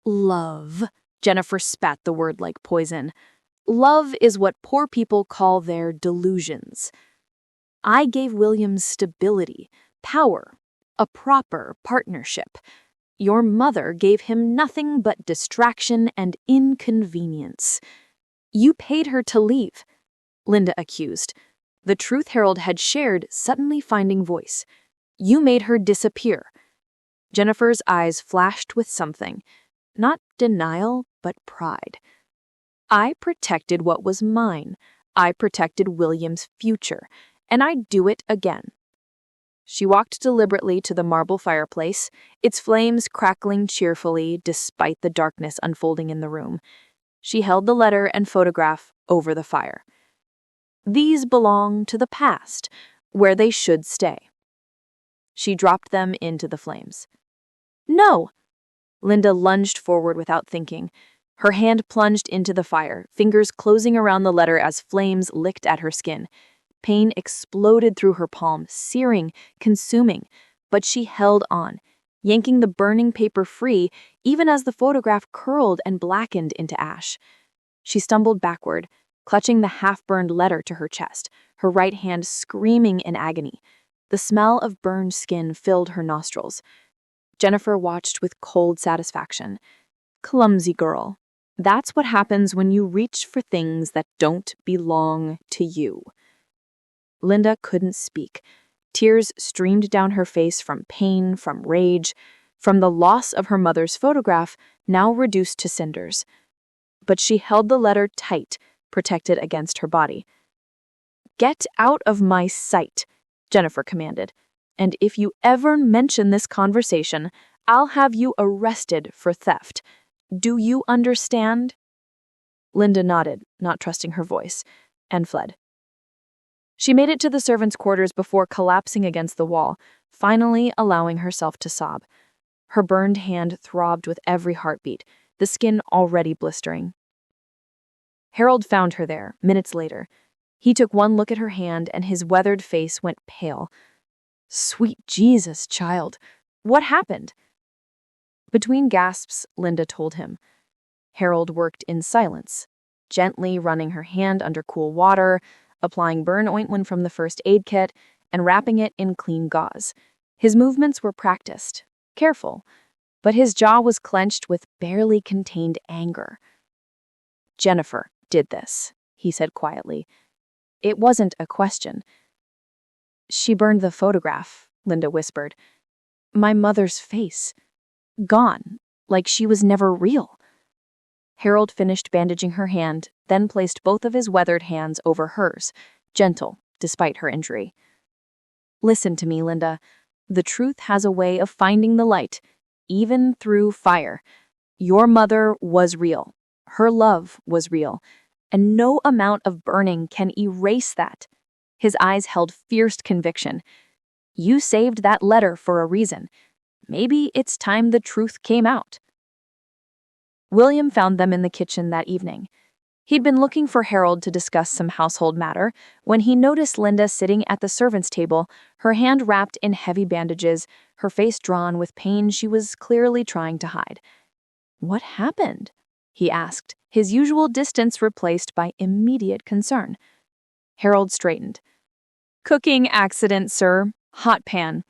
Speaker 3: "Love," Jennifer spat the word like poison. "Love is what poor people call their delusions. I gave William stability, power, a proper partnership. Your mother gave him nothing but distraction and inconvenience. You paid her to leave," Linda accused. The Truth Herald had shared suddenly finding voice. "You made her disappear." Jennifer's eyes flashed with something. Not denial, but pride. "I protected what was mine. I protected William's future, and I'd do it again." She walked deliberately to the marble fireplace, its flames crackling cheerfully despite the darkness unfolding in the room. She held the letter and photograph over the fire. "These belong to the past, where they should stay." She dropped them into the flames. "No!" Linda lunged forward without thinking. Her hand plunged into the fire, fingers closing around the letter as flames licked at her skin. Pain exploded through her palm, searing, consuming, but she held on, yanking the burning paper free even as the photograph curled and blackened into ash. She stumbled backward, clutching the half-burned letter to her chest, her right hand screaming in agony. The smell of burned skin filled her nostrils. Jennifer watched with cold satisfaction. Clumsy girl. That's what happens when you reach for things that don't belong to you. Linda couldn't speak. Tears streamed down her face from pain, from rage, from the loss of her mother's photograph, now reduced to cinders. But she held the letter tight, protected against her body. "Get out of my sight," Jennifer commanded. "And if you ever mention this conversation, I'll have you arrested for theft. Do you understand?" Linda nodded, not trusting her voice, and fled. She made it to the servants' quarters before collapsing against the wall, finally allowing herself to sob. Her burned hand throbbed with every heartbeat, the skin already blistering. Harold found her there, minutes later. He took one look at her hand and his weathered face went pale. "Sweet Jesus, child, what happened?" Between gasps, Linda told him. Harold worked in silence, gently running her hand under cool water, applying burn ointment from the first aid kit, and wrapping it in clean gauze. His movements were practiced, careful, but his jaw was clenched with barely contained anger. "Jennifer did this," he said quietly. It wasn't a question. "She burned the photograph," Linda whispered. "My mother's face. Gone, like she was never real." Harold finished bandaging her hand, then placed both of his weathered hands over hers, gentle, despite her injury. "Listen to me, Linda. The truth has a way of finding the light, even through fire. Your mother was real. Her love was real. And no amount of burning can erase that." His eyes held fierce conviction. "You saved that letter for a reason. Maybe it's time the truth came out." William found them in the kitchen that evening. He'd been looking for Harold to discuss some household matter when he noticed Linda sitting at the servants' table, her hand wrapped in heavy bandages, her face drawn with pain she was clearly trying to hide. "What happened?" he asked, his usual distance replaced by immediate concern. Harold straightened. "Cooking accident, sir. Hot pan."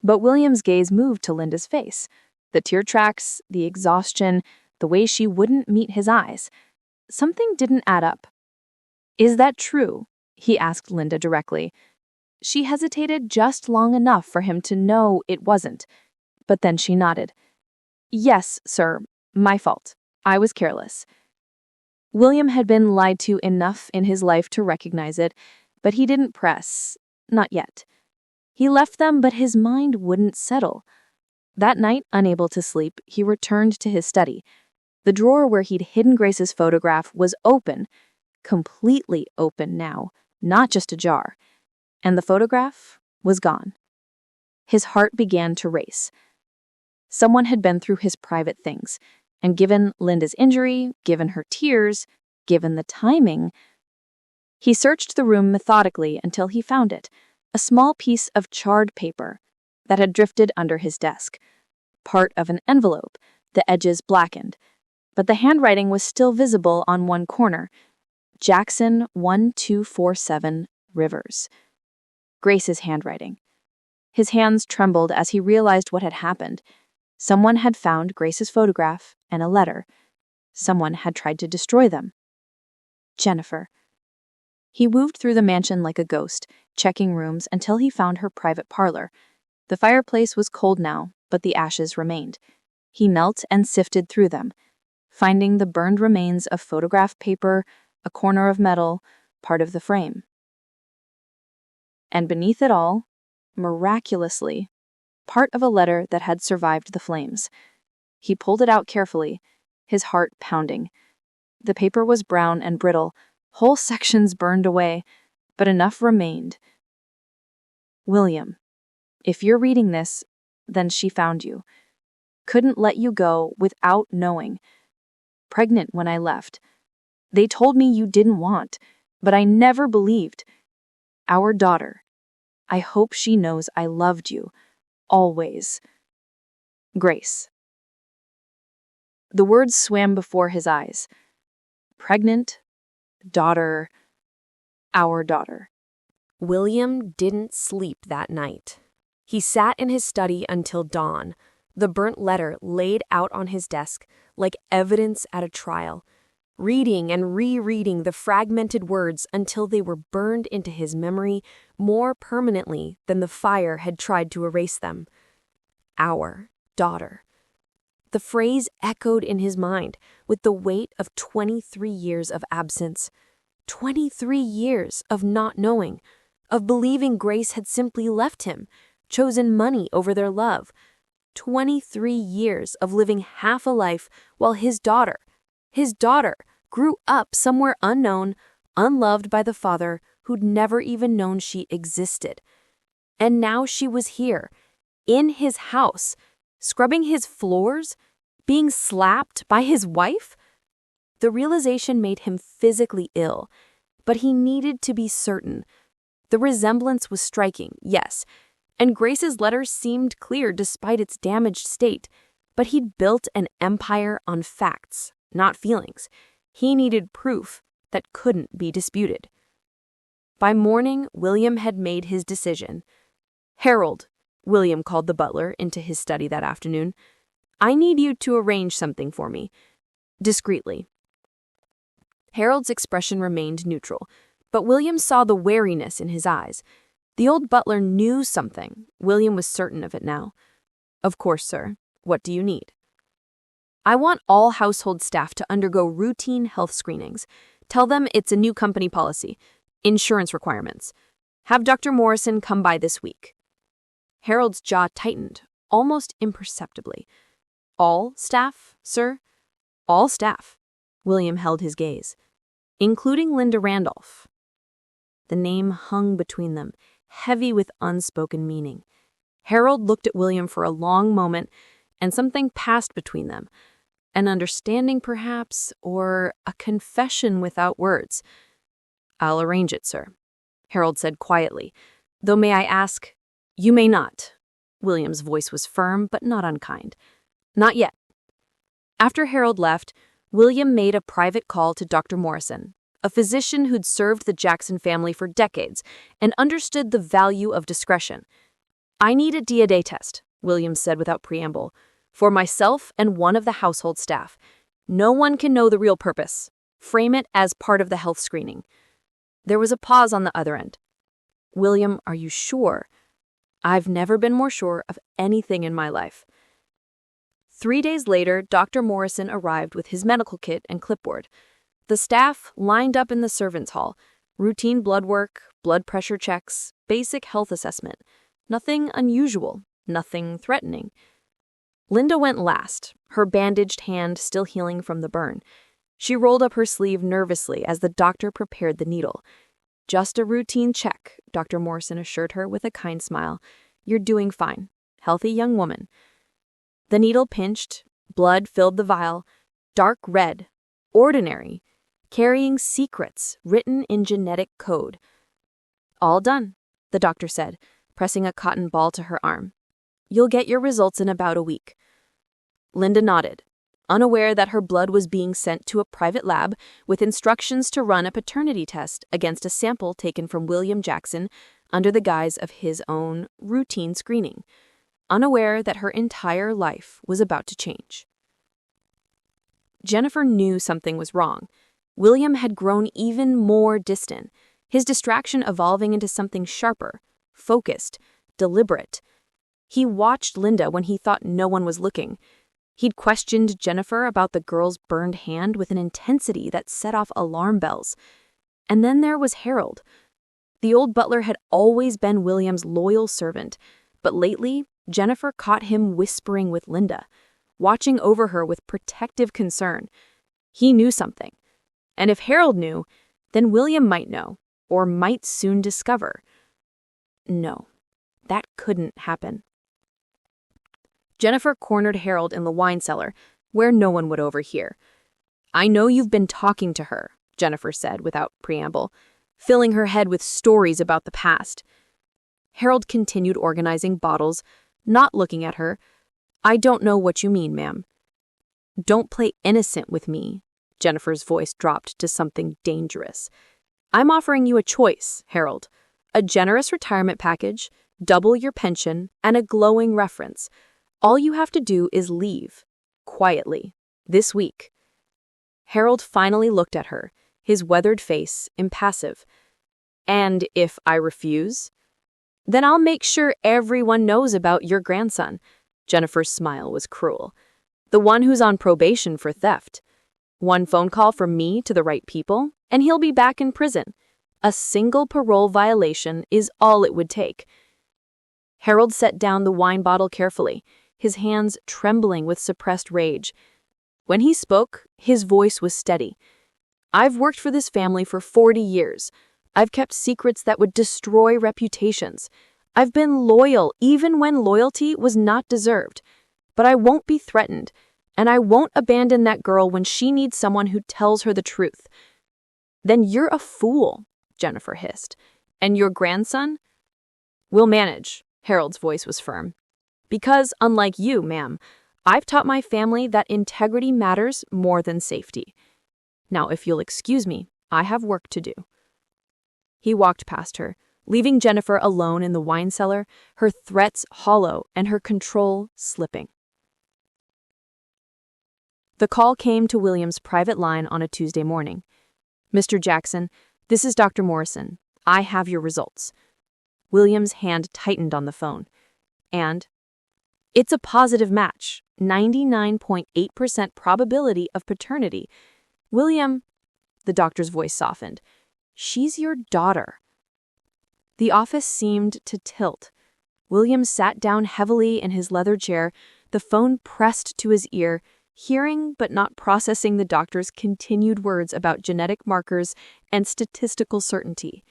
Speaker 3: But William's gaze moved to Linda's face. The tear tracks, the exhaustion, the way she wouldn't meet his eyes. Something didn't add up. "Is that true?" he asked Linda directly. She hesitated just long enough for him to know it wasn't, but then she nodded. Yes, sir, my fault. I was careless. William had been lied to enough in his life to recognize it, but he didn't press. Not yet. He left them, but his mind wouldn't settle. That night, unable to sleep, he returned to his study. The drawer where he'd hidden Grace's photograph was open, completely open now, not just ajar. And the photograph was gone. His heart began to race. Someone had been through his private things, and given Linda's injury, given her tears, given the timing, he searched the room methodically until he found it, a small piece of charred paper that had drifted under his desk, part of an envelope, the edges blackened, but the handwriting was still visible on one corner. Jackson 1247 Rivers. Grace's handwriting. His hands trembled as he realized what had happened. Someone had found Grace's photograph and a letter. Someone had tried to destroy them. Jennifer. He moved through the mansion like a ghost, checking rooms until he found her private parlor. The fireplace was cold now, but the ashes remained. He knelt and sifted through them, finding the burned remains of photograph paper, a corner of metal, part of the frame. And beneath it all, miraculously, part of a letter that had survived the flames. He pulled it out carefully, his heart pounding. The paper was brown and brittle, whole sections burned away, but enough remained. William, if you're reading this, then she found you. Couldn't let you go without knowing. Pregnant when I left. They told me you didn't want, but I never believed. Our daughter. I hope she knows I loved you. Always. Grace. The words swam before his eyes. Pregnant, daughter, our daughter.
Speaker 1: William didn't sleep that night. He sat in his study until dawn, the burnt letter laid out on his desk like evidence at a trial, reading and rereading the fragmented words until they were burned into his memory more permanently than the fire had tried to erase them. Our daughter. The phrase echoed in his mind with the weight of 23 years of absence. 23 years of not knowing, of believing Grace had simply left him, chosen money over their love. 23 years of living half a life while his daughter, grew up somewhere unknown, unloved by the father who'd never even known she existed. And now she was here, in his house, scrubbing his floors, being slapped by his wife? The realization made him physically ill, but he needed to be certain. The resemblance was striking, yes, and Grace's letter seemed clear despite its damaged state, but he'd built an empire on facts, not feelings. He needed proof that couldn't be disputed. By morning, William had made his decision. "Harold," William called the butler into his study that afternoon, "I need you to arrange something for me." Discreetly. Harold's expression remained neutral, but William saw the wariness in his eyes. The old butler knew something. William was certain of it now. "Of course, sir. What do you need?" "I want all household staff to undergo routine health screenings. Tell them it's a new company policy. Insurance requirements. Have Dr. Morrison come by this week." Harold's jaw tightened, almost imperceptibly. "All staff, sir?" "All staff." William held his gaze. "Including Linda Randolph." The name hung between them, heavy with unspoken meaning. Harold looked at William for a long moment, and something passed between them. An understanding, perhaps, or a confession without words. "I'll arrange it, sir," Harold said quietly. "Though may I ask—" "You may not." William's voice was firm, but not unkind. "Not yet." After Harold left, William made a private call to Dr. Morrison, a physician who'd served the Jackson family for decades and understood the value of discretion. "I need a DNA test," William said without preamble, "for myself and one of the household staff. No one can know the real purpose. Frame it as part of the health screening." There was a pause on the other end.
Speaker 3: William, are you sure? I've never been more sure of anything in my life. 3 days later, Dr. Morrison arrived with his medical kit and clipboard. The staff lined up in the servants' hall. Routine blood work, blood pressure checks, basic health assessment. Nothing unusual, nothing threatening. Linda went last, her bandaged hand still healing from the burn. She rolled up her sleeve nervously as the doctor prepared the needle. Just a routine check, Dr. Morrison assured her with a kind smile. You're doing fine. Healthy young woman. The needle pinched, blood filled the vial, dark red, ordinary, carrying secrets written in genetic code. All done, the doctor said, pressing a cotton ball to her arm. You'll get your results in about a week. Linda nodded, unaware that her blood was being sent to a private lab with instructions to run a paternity test against a sample taken from William Jackson under the guise of his own routine screening, unaware that her entire life was about to change. Jennifer knew something was wrong. William had grown even more distant, his distraction evolving into something sharper, focused, deliberate. He watched Linda when he thought no one was looking. He'd questioned Jennifer about the girl's burned hand with an intensity that set off alarm bells. And then there was Harold. The old butler had always been William's loyal servant, but lately Jennifer caught him whispering with Linda, watching over her with protective concern. He knew something. And if Harold knew, then William might know, or might soon discover. No, that couldn't happen. Jennifer cornered Harold in the wine cellar, where no one would overhear. I know you've been talking to her, Jennifer said without preamble, filling her head with stories about the past. Harold continued organizing bottles, not looking at her. I don't know what you mean, ma'am. Don't play innocent with me. Jennifer's voice dropped to something dangerous. I'm offering you a choice, Harold. A generous retirement package, double your pension, and a glowing reference. All you have to do is leave, quietly, this week. Harold finally looked at her, his weathered face impassive. And if I refuse? Then I'll make sure everyone knows about your grandson. Jennifer's smile was cruel. The one who's on probation for theft. One phone call from me to the right people, and he'll be back in prison. A single parole violation is all it would take. Harold set down the wine bottle carefully, his hands trembling with suppressed rage. When he spoke, his voice was steady. I've worked for this family for 40 years. I've kept secrets that would destroy reputations. I've been loyal even when loyalty was not deserved. But I won't be threatened, and I won't abandon that girl when she needs someone who tells her the truth. Then you're a fool, Jennifer hissed. And your grandson? We'll manage, Harold's voice was firm. Because, unlike you, ma'am, I've taught my family that integrity matters more than safety. Now, if you'll excuse me, I have work to do. He walked past her, leaving Jennifer alone in the wine cellar, her threats hollow and her control slipping. The call came to William's private line on a Tuesday morning. Mr. Jackson, this is Dr. Morrison. I have your results. William's hand tightened on the phone. And it's a positive match, 99.8% probability of paternity. William, the doctor's voice softened. She's your daughter. The office seemed to tilt. William sat down heavily in his leather chair, the phone pressed to his ear, hearing but not processing the doctor's continued words about genetic markers and statistical certainty.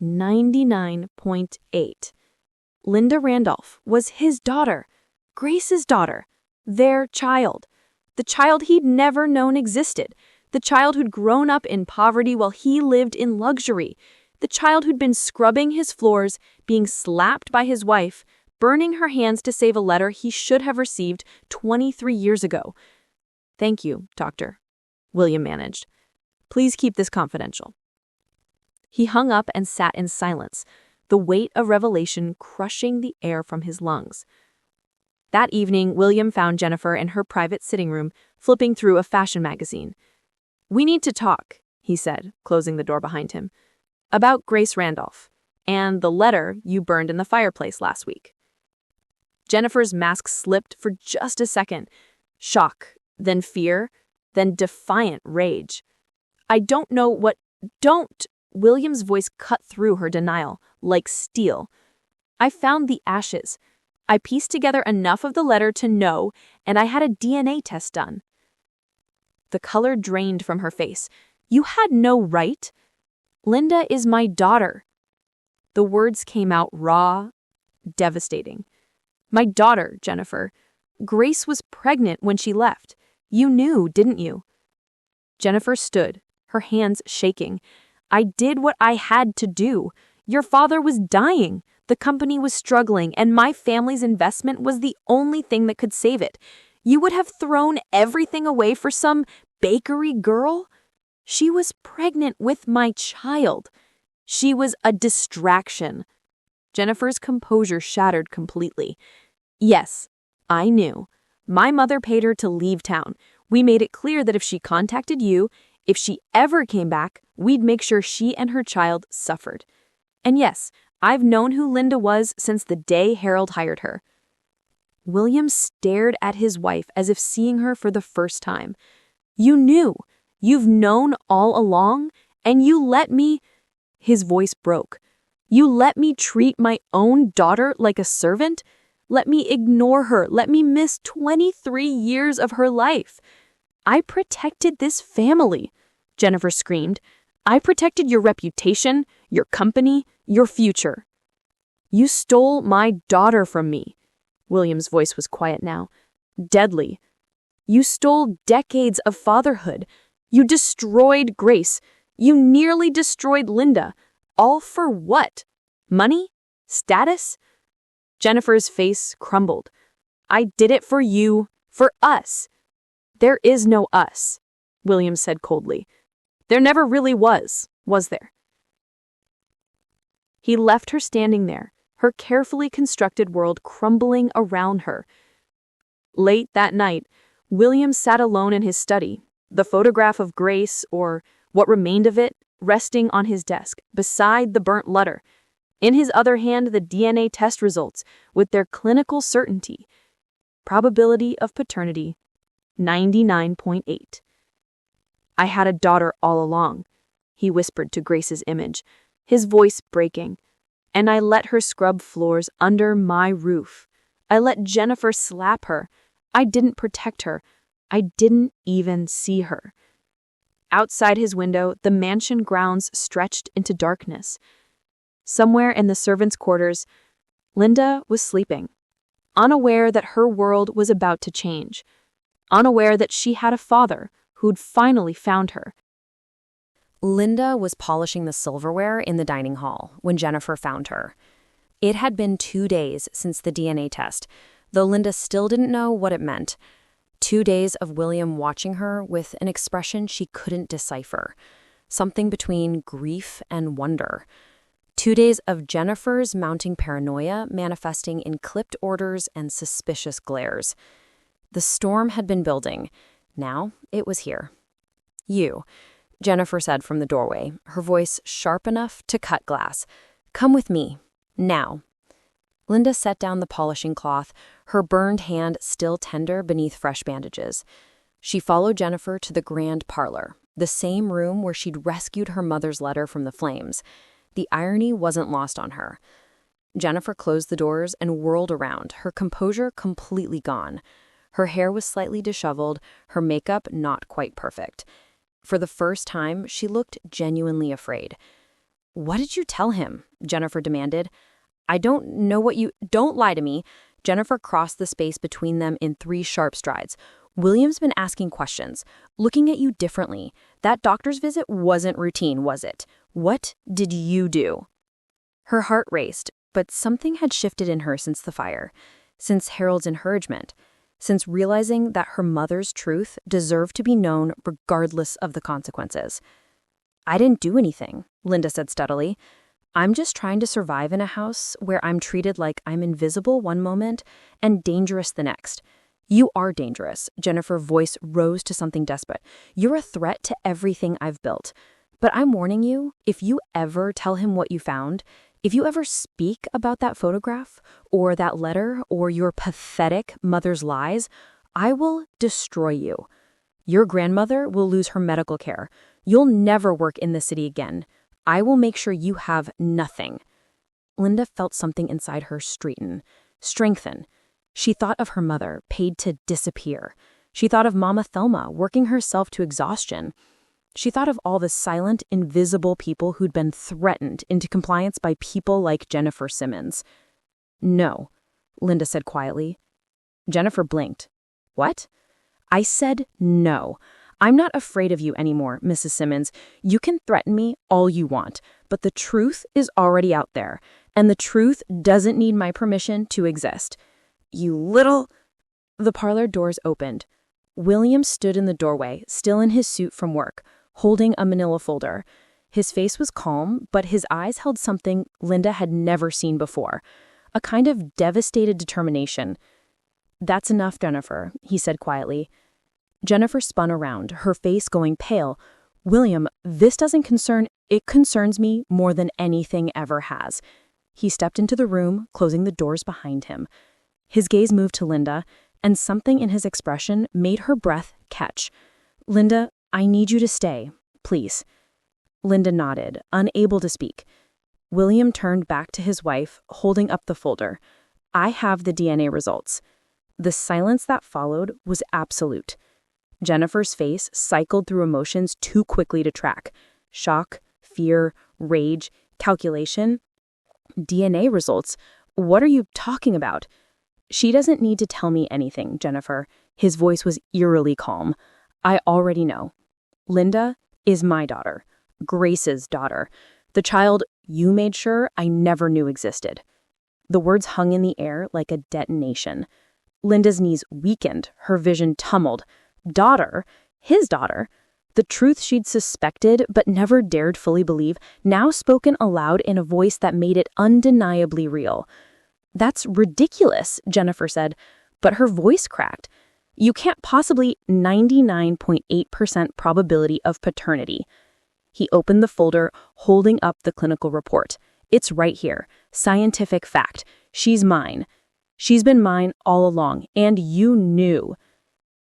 Speaker 3: 99.8. Linda Randolph was his daughter, Grace's daughter, their child. The child he'd never known existed. The child who'd grown up in poverty while he lived in luxury. The child who'd been scrubbing his floors, being slapped by his wife, burning her hands to save a letter he should have received 23 years ago. Thank you, doctor, William managed. Please keep this confidential. He hung up and sat in silence, the weight of revelation crushing the air from his lungs. That evening, William found Jennifer in her private sitting room, flipping through a fashion magazine. We need to talk, he said, closing the door behind him. About Grace Randolph.
Speaker 4: And the letter you burned in the fireplace last week. Jennifer's mask slipped for just a second. Shock, then fear, then defiant rage. I don't know what... Don't! William's voice cut through her denial, like steel. I found the ashes. I pieced together enough of the letter to know, and I had a DNA test done. The color drained from her face. You had no right. Linda is my daughter. The words came out raw, devastating. My daughter, Jennifer. Grace was pregnant when she left. You knew, didn't you? Jennifer stood, her hands shaking. I did what I had to do. Your father was dying. The company was struggling, and my family's investment was the only thing that could save it. You would have thrown everything away for some bakery girl? She was pregnant with my child. She was a distraction. Jennifer's composure shattered completely. Yes, I knew. My mother paid her to leave town. We made it clear that if she contacted you, if she ever came back, we'd make sure she and her child suffered. And yes, I've known who Linda was since the day Harold hired her. William stared at his wife as if seeing her for the first time. You knew. You've known all along, and you let me... His voice broke. You let me treat my own daughter like a servant? Let me ignore her. Let me miss 23 years of her life. I protected this family, Jennifer screamed. I protected your reputation, your company, your future. You stole my daughter from me. William's voice was quiet now. Deadly. You stole decades of fatherhood. You destroyed Grace. You nearly destroyed Linda. All for what? Money? Status? Jennifer's face crumbled. I did it for you, for us. There is no us, William said coldly. There never really was there? He left her standing there, her carefully constructed world crumbling around her. Late that night, William sat alone in his study, the photograph of Grace, or what remained of it, resting on his desk, beside the burnt letter. In his other hand, the DNA test results, with their clinical certainty. Probability of paternity, 99.8. I had a daughter all along, he whispered to Grace's image, his voice breaking. And I let her scrub floors under my roof. I let Jennifer slap her. I didn't protect her. I didn't even see her. Outside his window, the mansion grounds stretched into darkness. Somewhere in the servants' quarters, Linda was sleeping, unaware that her world was about to change, unaware that she had a father who'd finally found her.
Speaker 3: Linda was polishing the silverware in the dining hall when Jennifer found her. It had been 2 days since the DNA test, though Linda still didn't know what it meant. 2 days of William watching her with an expression she couldn't decipher, something between grief and wonder. 2 days of Jennifer's mounting paranoia manifesting in clipped orders and suspicious glares. The storm had been building. Now it was here. You, Jennifer said from the doorway, her voice sharp enough to cut glass. Come with me. Now. Linda set down the polishing cloth, her burned hand still tender beneath fresh bandages. She followed Jennifer to the grand parlor, the same room where she'd rescued her mother's letter from the flames. The irony wasn't lost on her. Jennifer closed the doors and whirled around, her composure completely gone. Her hair was slightly disheveled, her makeup not quite perfect. For the first time, she looked genuinely afraid. What did you tell him? Jennifer demanded. I don't know what you... Don't lie to me. Jennifer crossed the space between them in 3 sharp strides. William's been asking questions, looking at you differently. That doctor's visit wasn't routine, was it? What did you do? Her heart raced, but something had shifted in her since the fire, since Harold's encouragement, since realizing that her mother's truth deserved to be known regardless of the consequences. I didn't do anything, Linda said steadily. I'm just trying to survive in a house where I'm treated like I'm invisible one moment and dangerous the next. You are dangerous. Jennifer's voice rose to something desperate. You're a threat to everything I've built. But I'm warning you, if you ever tell him what you found, If you ever speak about that photograph, or that letter, or your pathetic mother's lies, I will destroy you. Your grandmother will lose her medical care. You'll never work in the city again. I will make sure you have nothing." Linda felt something inside her strengthen. She thought of her mother, paid to disappear. She thought of Mama Thelma, working herself to exhaustion. She thought of all the silent, invisible people who'd been threatened into compliance by people like Jennifer Simmons. "No," Linda said quietly. Jennifer blinked. "What?" "I said no. I'm not afraid of you anymore, Mrs. Simmons. You can threaten me all you want, but the truth is already out there, and the truth doesn't need my permission to exist. You little—" The parlor doors opened. William stood in the doorway, still in his suit from work, holding a manila folder. His face was calm, but his eyes held something Linda had never seen before, a kind of devastated determination. "That's enough, Jennifer," he said quietly. Jennifer spun around, her face going pale. "William, this doesn't it concerns me more than anything ever has." He stepped into the room, closing the doors behind him. His gaze moved to Linda, and something in his expression made her breath catch. "Linda, I need you to stay, please." Linda nodded, unable to speak. William turned back to his wife, holding up the folder. "I have the DNA results." The silence that followed was absolute. Jennifer's face cycled through emotions too quickly to track. Shock, fear, rage, calculation. "DNA results? What are you talking about?" "She doesn't need to tell me anything, Jennifer." His voice was eerily calm. "I already know. Linda is my daughter, Grace's daughter, the child you made sure I never knew existed." The words hung in the air like a detonation. Linda's knees weakened, her vision tumbled. Daughter? His daughter? The truth she'd suspected but never dared fully believe, now spoken aloud in a voice that made it undeniably real. "That's ridiculous," Jennifer said, but her voice cracked. "You can't possibly 99.8% probability of paternity." He opened the folder, holding up the clinical report. "It's right here. Scientific fact. She's mine. She's been mine all along, and you knew."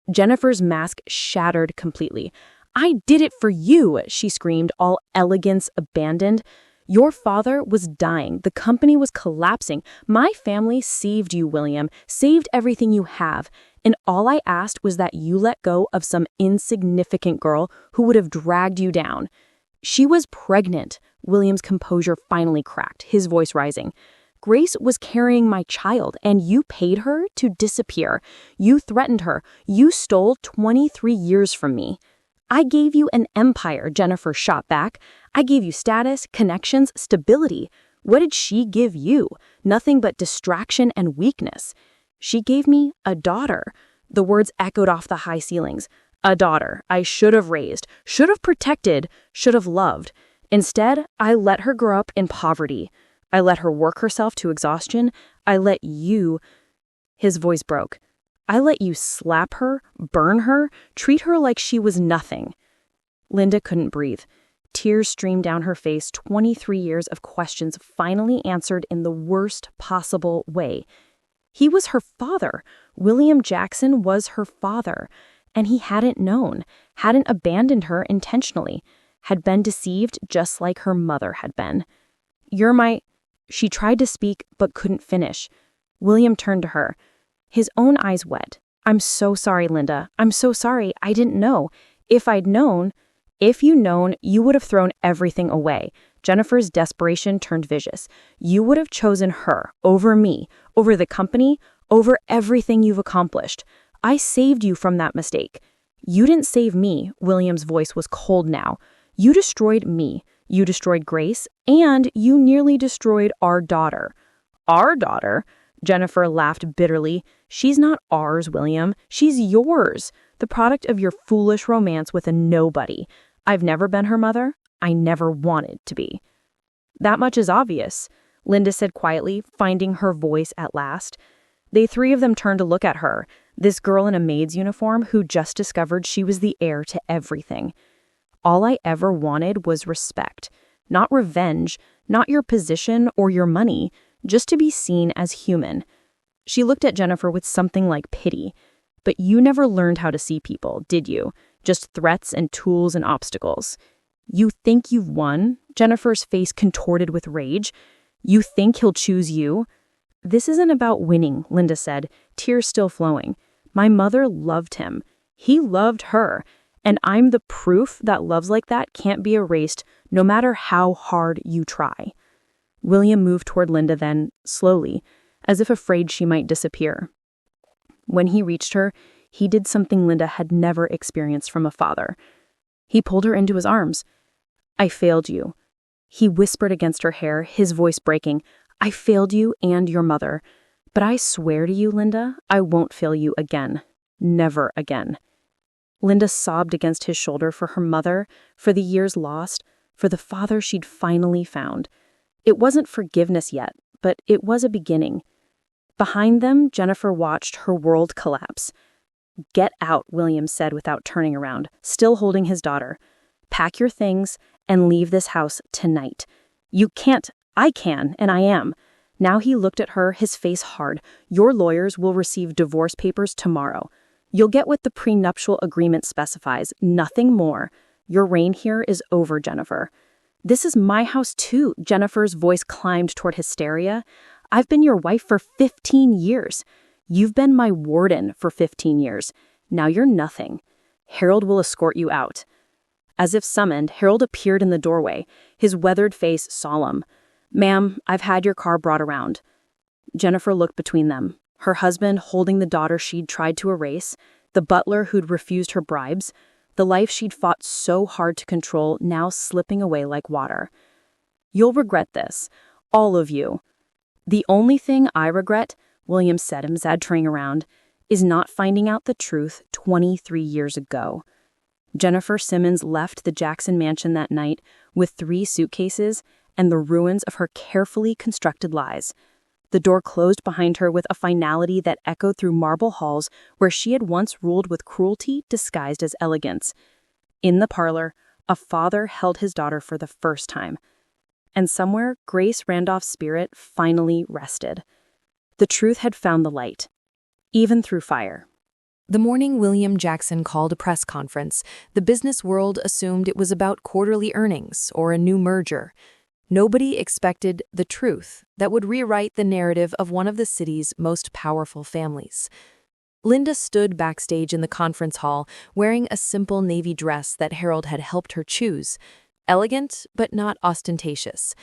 Speaker 3: Jennifer's mask shattered completely. "I did it for you," she screamed, all elegance abandoned. "Your father was dying. The company was collapsing. My family saved you, William, saved everything you have. And all I asked was that you let go of some insignificant girl who would have dragged you down." "She was pregnant." William's composure finally cracked, his voice rising. "Grace was carrying my child, and you paid her to disappear. You threatened her. You stole 23 years from me." "I gave you an empire," Jennifer shot back. "I gave you status, connections, stability. What did she give you? Nothing but distraction and weakness." "She gave me a daughter." The words echoed off the high ceilings. "A daughter I should have raised, should have protected, should have loved. Instead, I let her grow up in poverty. I let her work herself to exhaustion. I let you—" His voice broke. "I let you slap her, burn her, treat her like she was nothing." Linda couldn't breathe. Tears streamed down her face, 23 years of questions finally answered in the worst possible way. He was her father. William Jackson was her father. And he hadn't known, hadn't abandoned her intentionally, had been deceived just like her mother had been. "You're my—" She tried to speak but couldn't finish. William turned to her, his own eyes wet. "I'm so sorry, Linda. I'm so sorry. I didn't know. If I'd known—" "If you'd known, you would have thrown everything away." Jennifer's desperation turned vicious. "You would have chosen her over me, over the company, over everything you've accomplished. I saved you from that mistake." "You didn't save me." William's voice was cold now. "You destroyed me. You destroyed Grace, and you nearly destroyed our daughter." "Our daughter?" Jennifer laughed bitterly. "She's not ours, William. She's yours. The product of your foolish romance with a nobody. I've never been her mother. I never wanted to be." "That much is obvious," Linda said quietly, finding her voice at last. They three of them turned to look at her, this girl in a maid's uniform who just discovered she was the heir to everything. "All I ever wanted was respect. Not revenge, Not your position or your money, just to be seen as human. She looked at Jennifer with something like pity. But you never learned how to see people, did you? Just threats and tools and obstacles. You think you've won? Jennifer's face contorted with rage. You think he'll choose you? This isn't about winning, Linda said, tears still flowing. My mother loved him. He loved her. And I'm the proof that loves like that can't be erased no matter how hard you try. William moved toward Linda then, slowly, as if afraid she might disappear. When he reached her, he did something Linda had never experienced from a father. He pulled her into his arms. I failed you. He whispered against her hair, his voice breaking. I failed you and your mother. But I swear to you, Linda, I won't fail you again. Never again. Linda sobbed against his shoulder for her mother, for the years lost, for the father she'd finally found. It wasn't forgiveness yet, but it was a beginning. Behind them, Jennifer watched her world collapse. Get out, William said without turning around, still holding his daughter. Pack your things and leave this house tonight. You can't. I can, and I am. Now he looked at her, his face hard. Your lawyers will receive divorce papers tomorrow. You'll get what the prenuptial agreement specifies, nothing more. Your reign here is over, Jennifer. This is my house too, Jennifer's voice climbed toward hysteria. I've been your wife for 15 years. You've been my warden for 15 years. Now you're nothing. Harold will escort you out. As if summoned, Harold appeared in the doorway, his weathered face solemn. Ma'am, I've had your car brought around. Jennifer looked between them, her husband holding the daughter she'd tried to erase, the butler who'd refused her bribes, the life she'd fought so hard to control now slipping away like water. You'll regret this, all of you. The only thing I regret, William said, turning around, is not finding out the truth 23 years ago. Jennifer Simmons left the Jackson mansion that night with 3 suitcases and the ruins of her carefully constructed lies. The door closed behind her with a finality that echoed through marble halls where she had once ruled with cruelty disguised as elegance. In the parlor, a father held his daughter for the first time. And somewhere, Grace Randolph's spirit finally rested. The truth had found the light, even through fire.
Speaker 4: The morning William Jackson called a press conference, the business world assumed it was about quarterly earnings or a new merger. Nobody expected the truth that would rewrite the narrative of one of the city's most powerful families. Linda stood backstage in the conference hall, wearing a simple navy dress that Harold had helped her choose. Elegant, but not ostentatious.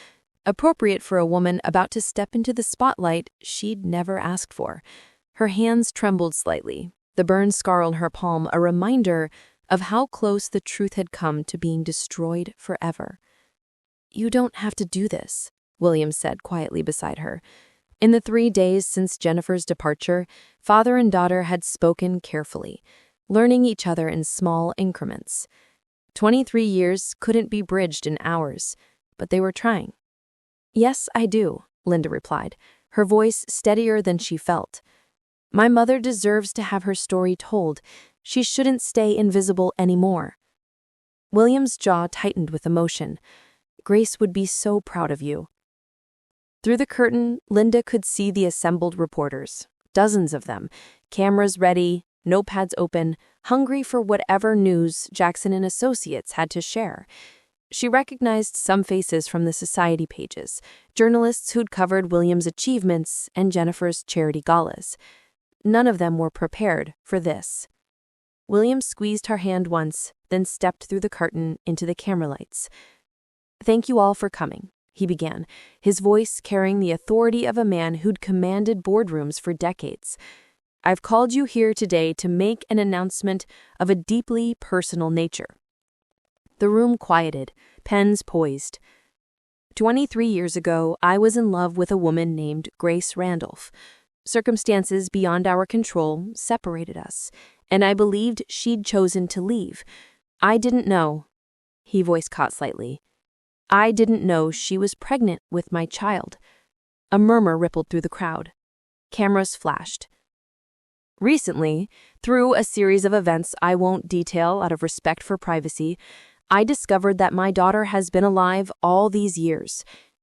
Speaker 4: Appropriate for a woman about to step into the spotlight she'd never asked for. Her hands trembled slightly, the burn scar on her palm a reminder of how close the truth had come to being destroyed forever. You don't have to do this, William said quietly beside her. In the 3 days since Jennifer's departure, father and daughter had spoken carefully, learning each other in small increments. 23 years couldn't be bridged in hours, but they were trying. Yes, I do, Linda replied, her voice steadier than she felt. My mother deserves to have her story told. She shouldn't stay invisible anymore. William's jaw tightened with emotion. Grace would be so proud of you. Through the curtain, Linda could see the assembled reporters, dozens of them, cameras ready, notepads open, hungry for whatever news Jackson and Associates had to share. She recognized some faces from the society pages, journalists who'd covered William's achievements and Jennifer's charity galas. None of them were prepared for this. William squeezed her hand once, then stepped through the curtain into the camera lights. Thank you all for coming, he began, his voice carrying the authority of a man who'd commanded boardrooms for decades. I've called you here today to make an announcement of a deeply personal nature. The room quieted, pens poised. 23 years ago, I was in love with a woman named Grace Randolph. Circumstances beyond our control separated us, and I believed she'd chosen to leave. I didn't know. He voice caught slightly. I didn't know she was pregnant with my child. A murmur rippled through the crowd. Cameras flashed. Recently, through a series of events I won't detail out of respect for privacy, I discovered that my daughter has been alive all these years.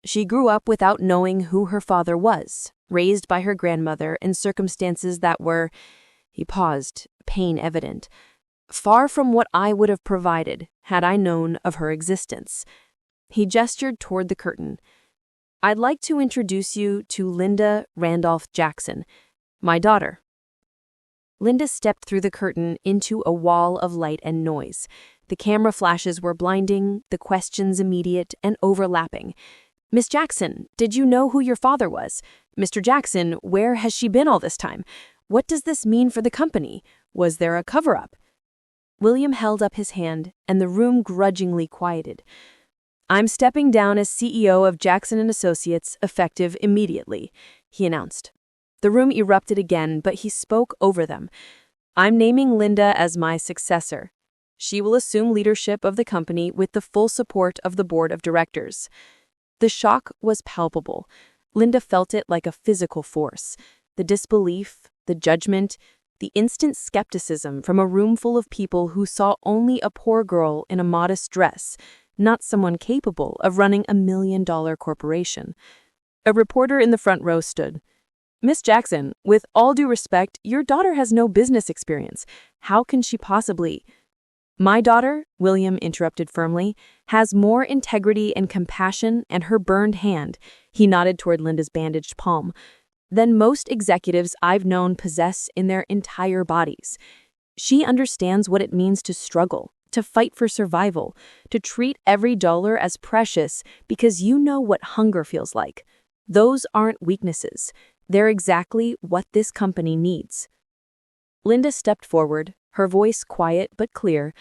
Speaker 3: She grew up without knowing who her father was, raised by her grandmother in circumstances that were, he paused, pain evident, far from what I would have provided had I known of her existence. He gestured toward the curtain. I'd like to introduce you to Linda Randolph Jackson, my daughter. Linda stepped through the curtain into a wall of light and noise. The camera flashes were blinding, the questions immediate and overlapping. Miss Jackson, did you know who your father was? Mr. Jackson, where has she been all this time? What does this mean for the company? Was there a cover-up? William held up his hand, and the room grudgingly quieted. I'm stepping down as CEO of Jackson & Associates, effective immediately, he announced. The room erupted again, but he spoke over them. I'm naming Linda as my successor. She will assume leadership of the company with the full support of the board of directors. The shock was palpable. Linda felt it like a physical force. The disbelief, the judgment, the instant skepticism from a room full of people who saw only a poor girl in a modest dress, not someone capable of running $1 million corporation. A reporter in the front row stood. Miss Jackson, with all due respect, your daughter has no business experience. How can she possibly... My daughter, William interrupted firmly, has more integrity and compassion and her burned hand, he nodded toward Linda's bandaged palm, than most executives I've known possess in their entire bodies. She understands what it means to struggle, to fight for survival, to treat every dollar as precious because you know what hunger feels like. Those aren't weaknesses. They're exactly what this company needs. Linda stepped forward, her voice quiet but clear.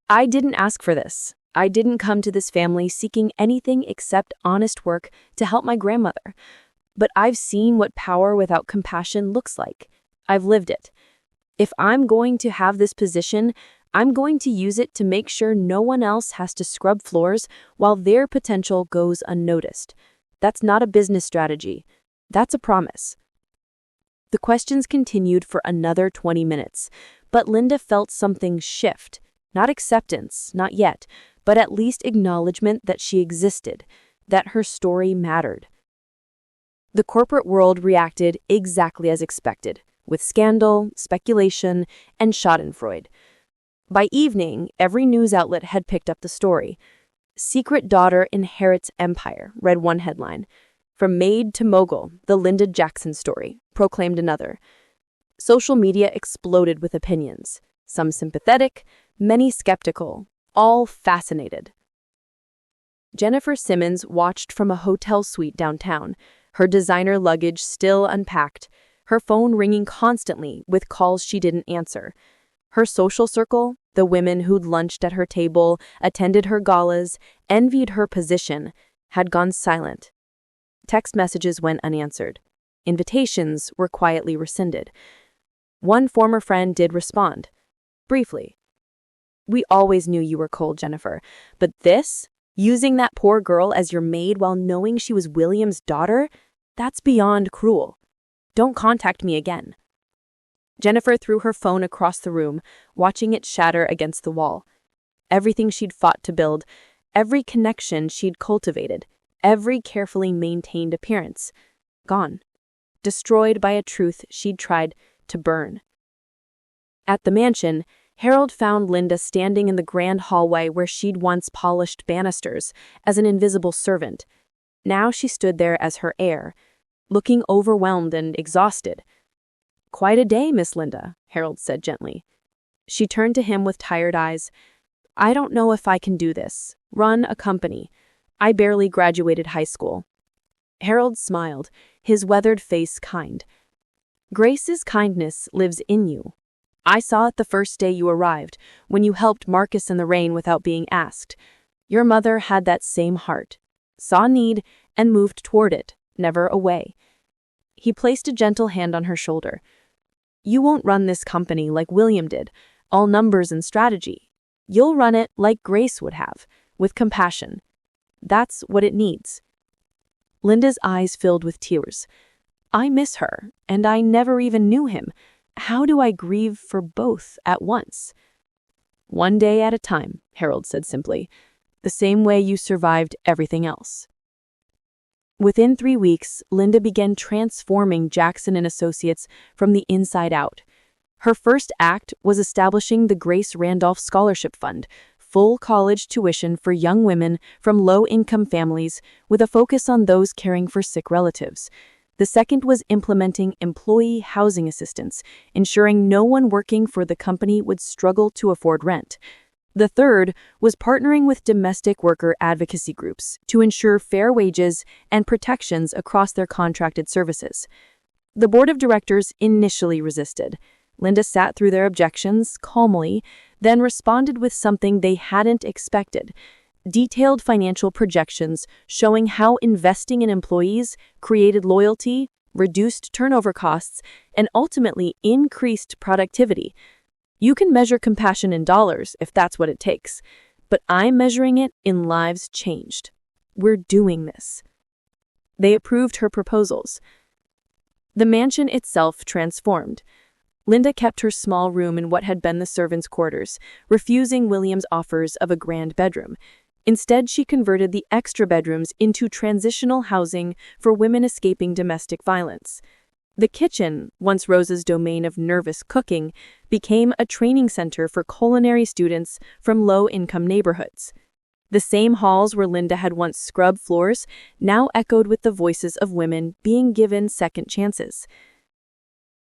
Speaker 3: I didn't ask for this. I didn't come to this family seeking anything except honest work to help my grandmother. But I've seen what power without compassion looks like. I've lived it. If I'm going to have this position, I'm going to use it to make sure no one else has to scrub floors while their potential goes unnoticed. That's not a business strategy. That's a promise. The questions continued for another 20 minutes, but Linda felt something shift. Not acceptance, not yet, but at least acknowledgement that she existed, that her story mattered. The corporate world reacted exactly as expected, with scandal, speculation, and schadenfreude. By evening, every news outlet had picked up the story. Secret daughter inherits empire, read one headline. From maid to mogul, the Linda Jackson story, proclaimed another. Social media exploded with opinions, some sympathetic, many skeptical, all fascinated. Jennifer Simmons watched from a hotel suite downtown, her designer luggage still unpacked, her phone ringing constantly with calls she didn't answer. Her social circle, the women who'd lunched at her table, attended her galas, envied her position, had gone silent. Text messages went unanswered. Invitations were quietly rescinded. One former friend did respond, briefly. We always knew you were cold, Jennifer, but this, using that poor girl as your maid while knowing she was William's daughter, that's beyond cruel. Don't contact me again. Jennifer threw her phone across the room, watching it shatter against the wall. Everything she'd fought to build, every connection she'd cultivated, every carefully maintained appearance, gone, destroyed by a truth she'd tried to burn. At the mansion, Harold found Linda standing in the grand hallway where she'd once polished banisters as an invisible servant. Now she stood there as her heir, looking overwhelmed and exhausted. Quite a day, Miss Linda, Harold said gently. She turned to him with tired eyes. I don't know if I can do this. Run a company. I barely graduated high school. Harold smiled, his weathered face kind. Grace's kindness lives in you. I saw it the first day you arrived, when you helped Marcus in the rain without being asked. Your mother had that same heart, saw need, and moved toward it, never away. He placed a gentle hand on her shoulder. You won't run this company like William did, all numbers and strategy. You'll run it like Grace would have, with compassion. That's what it needs. Linda's eyes filled with tears. I miss her, and I never even knew him. How do I grieve for both at once? One day at a time, Harold said simply, the same way you survived everything else. Within 3 weeks, Linda began transforming Jackson and Associates from the inside out. Her first act was establishing the Grace Randolph Scholarship Fund, full college tuition for young women from low-income families with a focus on those caring for sick relatives. The second was implementing employee housing assistance, ensuring no one working for the company would struggle to afford rent. The third was partnering with domestic worker advocacy groups to ensure fair wages and protections across their contracted services. The board of directors initially resisted. Linda sat through their objections calmly, then responded with something they hadn't expected: detailed financial projections showing how investing in employees created loyalty, reduced turnover costs, and ultimately increased productivity. You can measure compassion in dollars if that's what it takes, but I'm measuring it in lives changed. We're doing this. They approved her proposals. The mansion itself transformed. Linda kept her small room in what had been the servants' quarters, refusing William's offers of a grand bedroom. Instead, she converted the extra bedrooms into transitional housing for women escaping domestic violence. The kitchen, once Rose's domain of nervous cooking, became a training center for culinary students from low-income neighborhoods. The same halls where Linda had once scrubbed floors now echoed with the voices of women being given second chances.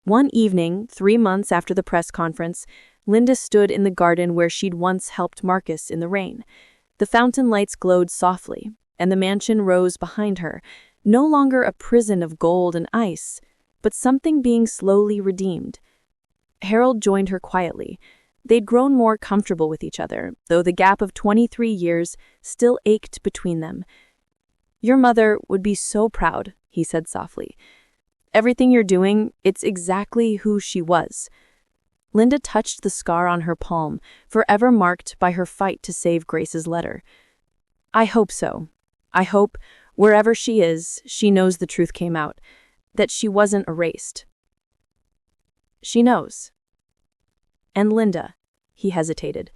Speaker 3: One evening, 3 months after the press conference, Linda stood in the garden where she'd once helped Marcus in the rain. The fountain lights glowed softly, and the mansion rose behind her, no longer a prison of gold and ice, but something being slowly redeemed. Harold joined her quietly. They'd grown more comfortable with each other, though the gap of 23 years still ached between them. "Your mother would be so proud," he said softly. "Everything you're doing, it's exactly who she was." Linda touched the scar on her palm, forever marked by her fight to save Grace's letter. "I hope so. I hope, wherever she is, she knows the truth came out, that she wasn't erased." "She knows." "And Linda," he hesitated,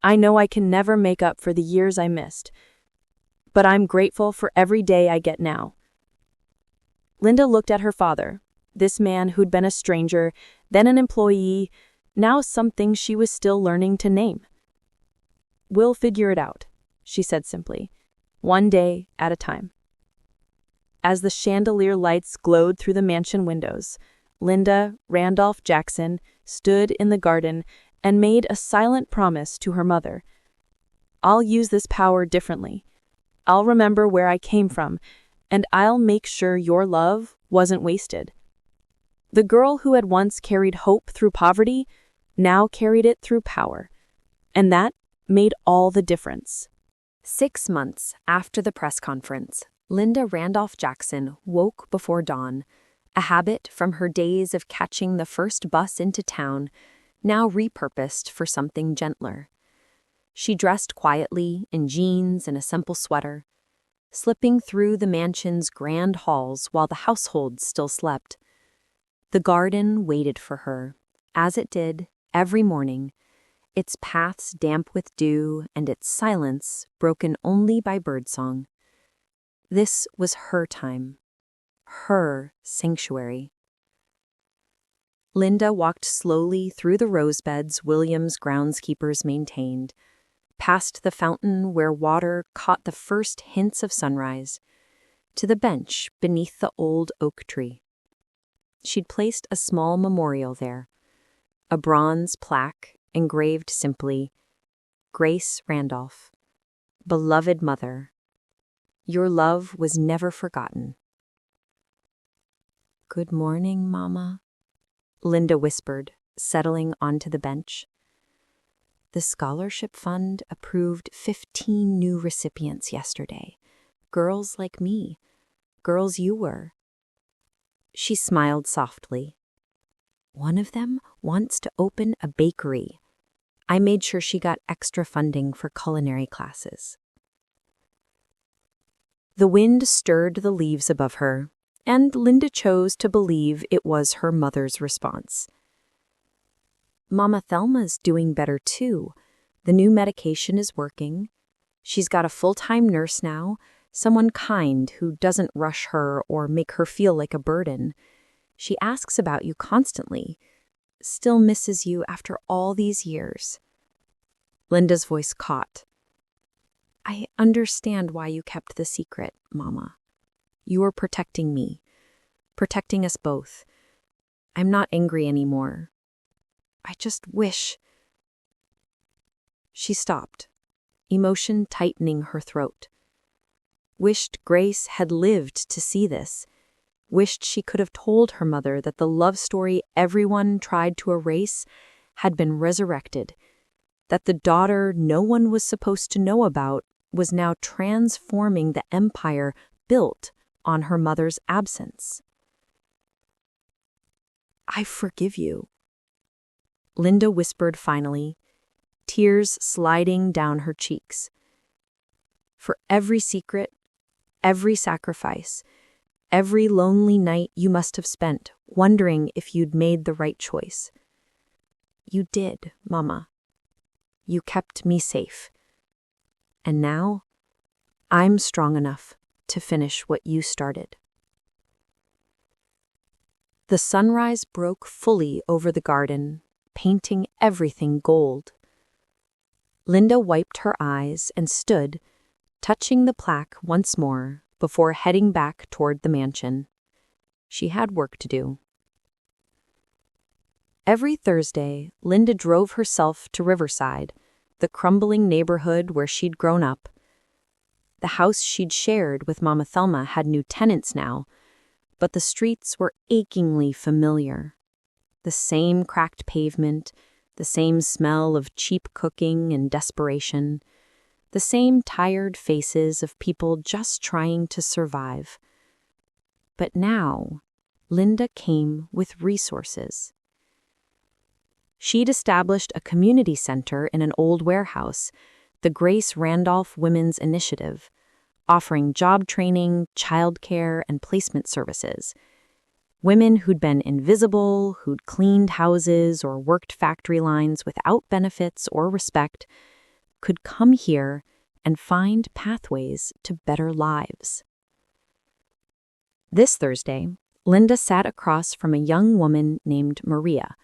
Speaker 3: "I know I can never make up for the years I missed, but I'm grateful for every day I get now." Linda looked at her father, this man who'd been a stranger, then an employee, now something she was still learning to name. "We'll figure it out," she said simply, "one day at a time." As the chandelier lights glowed through the mansion windows, Linda Randolph Jackson stood in the garden and made a silent promise to her mother. "I'll use this power differently. I'll remember where I came from, and I'll make sure your love wasn't wasted." The girl who had once carried hope through poverty now carried it through power, and that made all the difference.
Speaker 4: 6 months after the press conference, Linda Randolph Jackson woke before dawn, a habit from her days of catching the first bus into town, now repurposed for something gentler. She dressed quietly in jeans and a simple sweater, slipping through the mansion's grand halls while the household still slept. The garden waited for her, as it did every morning, its paths damp with dew and its silence broken only by birdsong. This was her time, her sanctuary. Linda walked slowly through the rosebeds William's groundskeepers maintained, past the fountain where water caught the first hints of sunrise, to the bench beneath the old oak tree. She'd placed a small memorial there, a bronze plaque engraved simply, "Grace Randolph, beloved mother, your love was never forgotten." "Good morning, Mama," Linda whispered, settling onto the bench. "The scholarship fund approved 15 new recipients yesterday. Girls like me, girls you were." She smiled softly. "One of them wants to open a bakery. I made sure she got extra funding for culinary classes." The wind stirred the leaves above her, and Linda chose to believe it was her mother's response. "Mama Thelma's doing better too. The new medication is working. She's got a full-time nurse now,
Speaker 3: Someone kind who doesn't rush her or make her feel like a burden. She asks about you constantly, still misses you after all these years. Linda's voice caught. I understand why you kept the secret, Mama. You were protecting me, protecting us both. I'm not angry anymore. I just wish. She stopped, emotion tightening her throat. Wished Grace had lived to see this. Wished she could have told her mother that the love story everyone tried to erase had been resurrected, that the daughter no one was supposed to know about was now transforming the empire built on her mother's absence. I forgive you, Linda whispered finally, tears sliding down her cheeks. For every secret, every sacrifice, every lonely night you must have spent wondering if you'd made the right choice. You did, Mama. You kept me safe. And now, I'm strong enough to finish what you started. The sunrise broke fully over the garden, painting everything gold. Linda wiped her eyes and stood, touching the plaque once more before heading back toward the mansion. She had work to do. Every Thursday, Linda drove herself to Riverside, the crumbling neighborhood where she'd grown up. The house she'd shared with Mama Thelma had new tenants now, but the streets were achingly familiar. The same cracked pavement, the same smell of cheap cooking and desperation, the same tired faces of people just trying to survive. But now, Linda came with resources. She'd established a community center in an old warehouse, the Grace Randolph Women's Initiative, offering job training, childcare, and placement services. Women who'd been invisible, who'd cleaned houses or worked factory lines without benefits or respect, could come here and find pathways to better lives. This Thursday, Linda sat across from a young woman named Maria,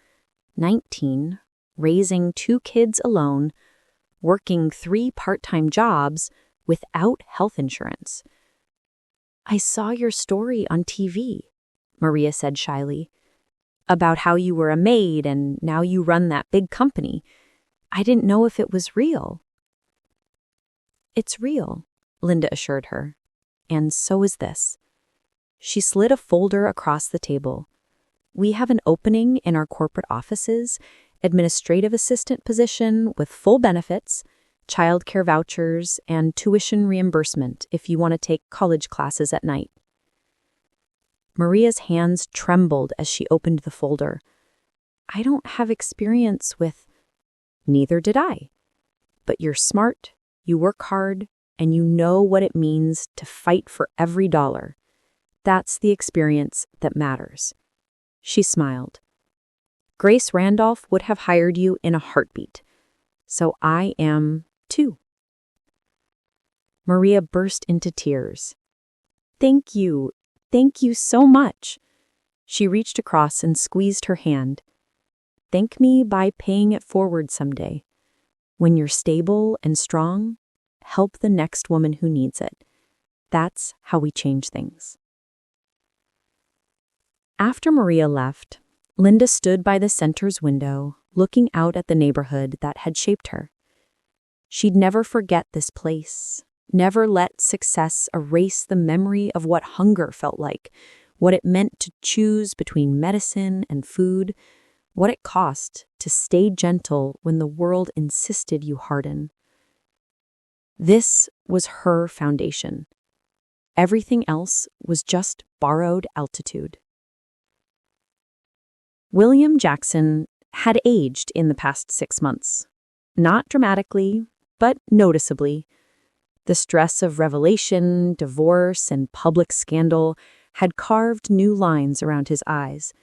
Speaker 3: 19, raising 2 kids alone, working 3 part-time jobs without health insurance. I saw your story on TV, Maria said shyly, about how you were a maid and now you run that big company. I didn't know if it was real. It's real, Linda assured her, and so is this. She slid a folder across the table. We have an opening in our corporate offices, administrative assistant position with full benefits, childcare vouchers, and tuition reimbursement if you want to take college classes at night. Maria's hands trembled as she opened the folder. I don't have experience with... Neither did I. But you're smart, you work hard, and you know what it means to fight for every dollar. That's the experience that matters. She smiled. Grace Randolph would have hired you in a heartbeat. So I am, too. Maria burst into tears. Thank you so much. She reached across and squeezed her hand. Thank me by paying it forward someday. When you're stable and strong, help the next woman who needs it. That's how we change things. After Maria left, Linda stood by the center's window, looking out at the neighborhood that had shaped her. She'd never forget this place, never let success erase the memory of what hunger felt like, what it meant to choose between medicine and food, what it cost to stay gentle when the world insisted you harden. This was her foundation. Everything else was just borrowed altitude. William Jackson had aged in the past 6 months. Not dramatically, but noticeably. The stress of revelation, divorce, and public scandal had carved new lines around his eyes.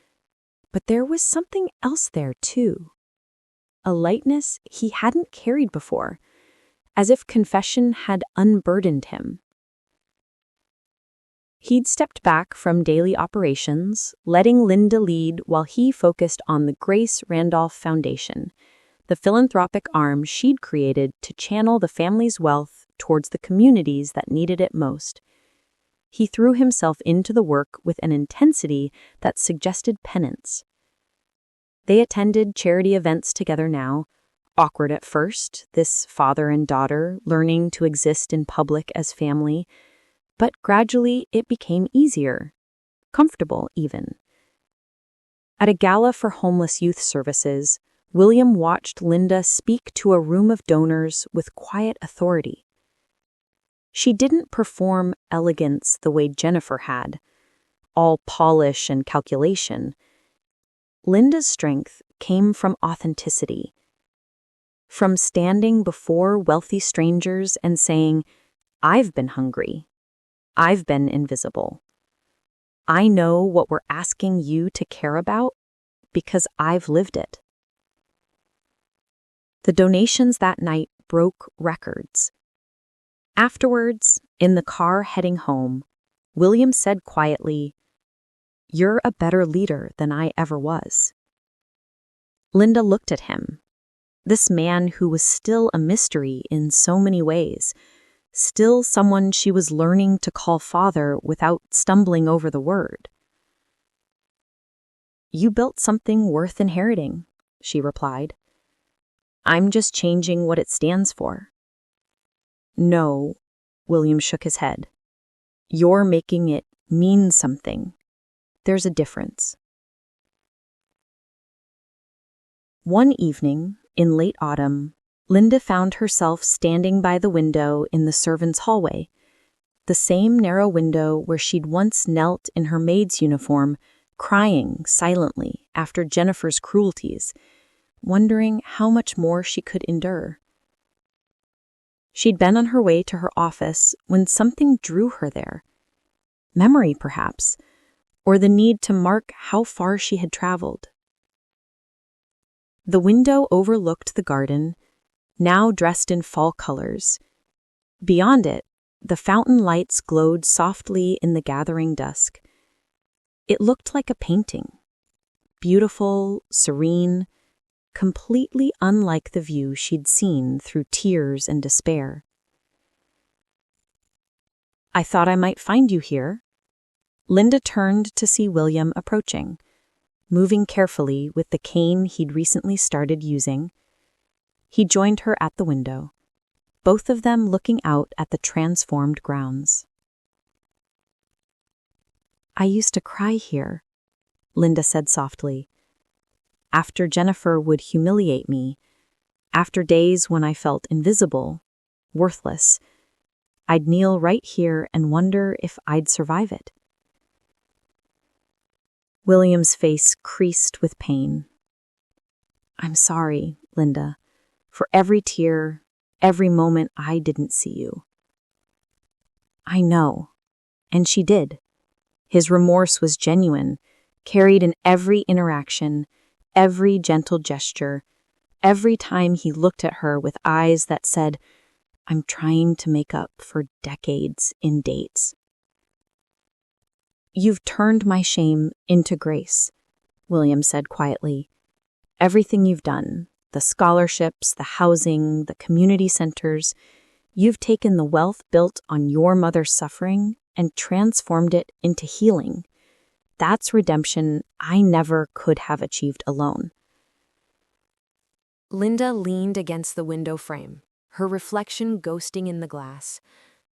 Speaker 3: But there was something else there, too. A lightness he hadn't carried before, as if confession had unburdened him. He'd stepped back from daily operations, letting Linda lead while he focused on the Grace Randolph Foundation, the philanthropic arm she'd created to channel the family's wealth towards the communities that needed it most. He threw himself into the work with an intensity that suggested penance. They attended charity events together now, awkward at first, this father and daughter learning to exist in public as family, but gradually it became easier, comfortable even. At a gala for homeless youth services, William watched Linda speak to a room of donors with quiet authority. She didn't perform elegance the way Jennifer had, all polish and calculation. Linda's strength came from authenticity, from standing before wealthy strangers and saying, "I've been hungry. I've been invisible. I know what we're asking you to care about because I've lived it." The donations that night broke records. Afterwards, in the car heading home, William said quietly, "You're a better leader than I ever was." Linda looked at him, this man who was still a mystery in so many ways, still someone she was learning to call father without stumbling over the word. "You built something worth inheriting," she replied. "I'm just changing what it stands for." "No," William shook his head. "You're making it mean something. There's a difference." One evening, in late autumn, Linda found herself standing by the window in the servants' hallway, the same narrow window where she'd once knelt in her maid's uniform, crying silently after Jennifer's cruelties, wondering how much more she could endure. She'd been on her way to her office when something drew her there. Memory, perhaps, or the need to mark how far she had traveled. The window overlooked the garden, now dressed in fall colors. Beyond it, the fountain lights glowed softly in the gathering dusk. It looked like a painting, beautiful, serene, completely unlike the view she'd seen through tears and despair. "I thought I might find you here." Linda turned to see William approaching, moving carefully with the cane he'd recently started using. He joined her at the window, both of them looking out at the transformed grounds. "I used to cry here," Linda said softly. "After Jennifer would humiliate me, after days when I felt invisible, worthless, I'd kneel right here and wonder if I'd survive it." William's face creased with pain. "I'm sorry, Linda, for every tear, every moment I didn't see you." "I know." And she did. His remorse was genuine, carried in every interaction, every gentle gesture, every time he looked at her with eyes that said, "I'm trying to make up for decades in dates." "You've turned my shame into grace," William said quietly. "Everything you've done, the scholarships, the housing, the community centers, you've taken the wealth built on your mother's suffering and transformed it into healing. That's redemption I never could have achieved alone."
Speaker 4: Linda leaned against the window frame, her reflection ghosting in the glass.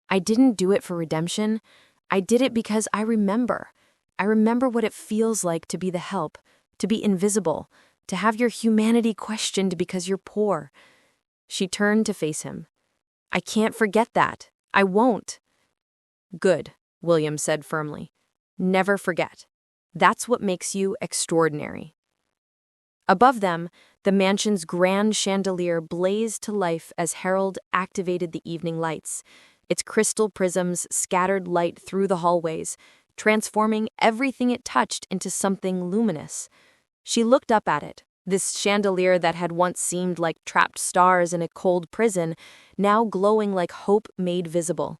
Speaker 4: "I didn't do it for redemption. I did it because I remember. I remember what it feels like to be the help, to be invisible, to have your humanity questioned because you're poor." She turned to face him. "I can't forget that. I won't." "Good," William said firmly. "Never forget. That's what makes you extraordinary." Above them, the mansion's grand chandelier blazed to life as Harold activated the evening lights. Its crystal prisms scattered light through the hallways, transforming everything it touched into something luminous. She looked up at it, this chandelier that had once seemed like trapped stars in a cold prison, now glowing like hope made visible.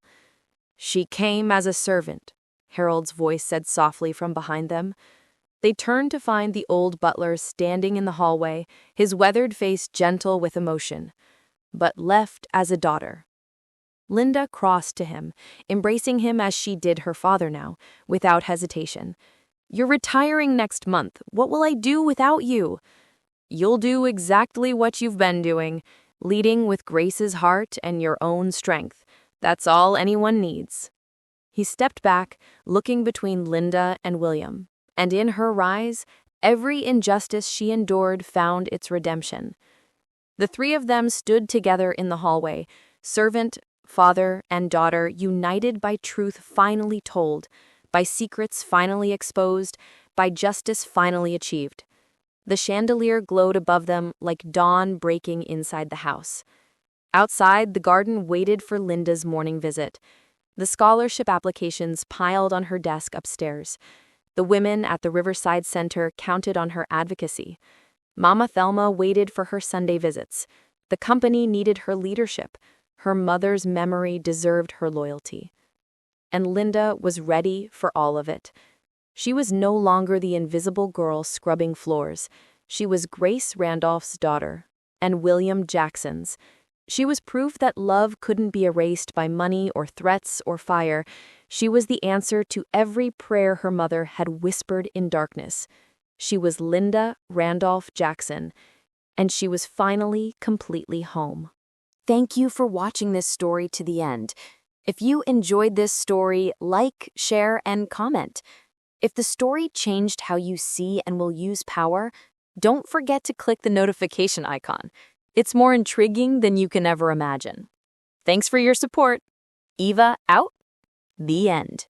Speaker 4: "She came as a servant.
Speaker 3: Harold's voice said softly from behind them. They turned to find the old butler standing in the hallway, his weathered face gentle with emotion, but left as a daughter. Linda crossed to him, embracing him as she did her father now, without hesitation. "You're retiring next month. What will I do without you?" "You'll do exactly what you've been doing, leading with Grace's heart and your own strength. That's all anyone needs." He stepped back, looking between Linda and William, and in her rise, every injustice she endured found its redemption. The three of them stood together in the hallway, servant, father, and daughter united by truth finally told, by secrets finally exposed, by justice finally achieved. The chandelier glowed above them like dawn breaking inside the house. Outside, the garden waited for Linda's morning visit. The scholarship applications piled on her desk upstairs. The women at the Riverside Center counted on her advocacy. Mama Thelma waited for her Sunday visits. The company needed her leadership. Her mother's memory deserved her loyalty. And Linda was ready for all of it. She was no longer the invisible girl scrubbing floors. She was Grace Randolph's daughter, and William Jackson's. She was proof that love couldn't be erased by money or threats or fire. She was the answer to every prayer her mother had whispered in darkness. She was Linda Randolph Jackson, and she was finally completely home.
Speaker 1: Thank you for watching this story to the end. If you enjoyed this story, like, share, and comment. If the story changed how you see and will use power, don't forget to click the notification icon. It's more intriguing than you can ever imagine. Thanks for your support. Eva out. The end.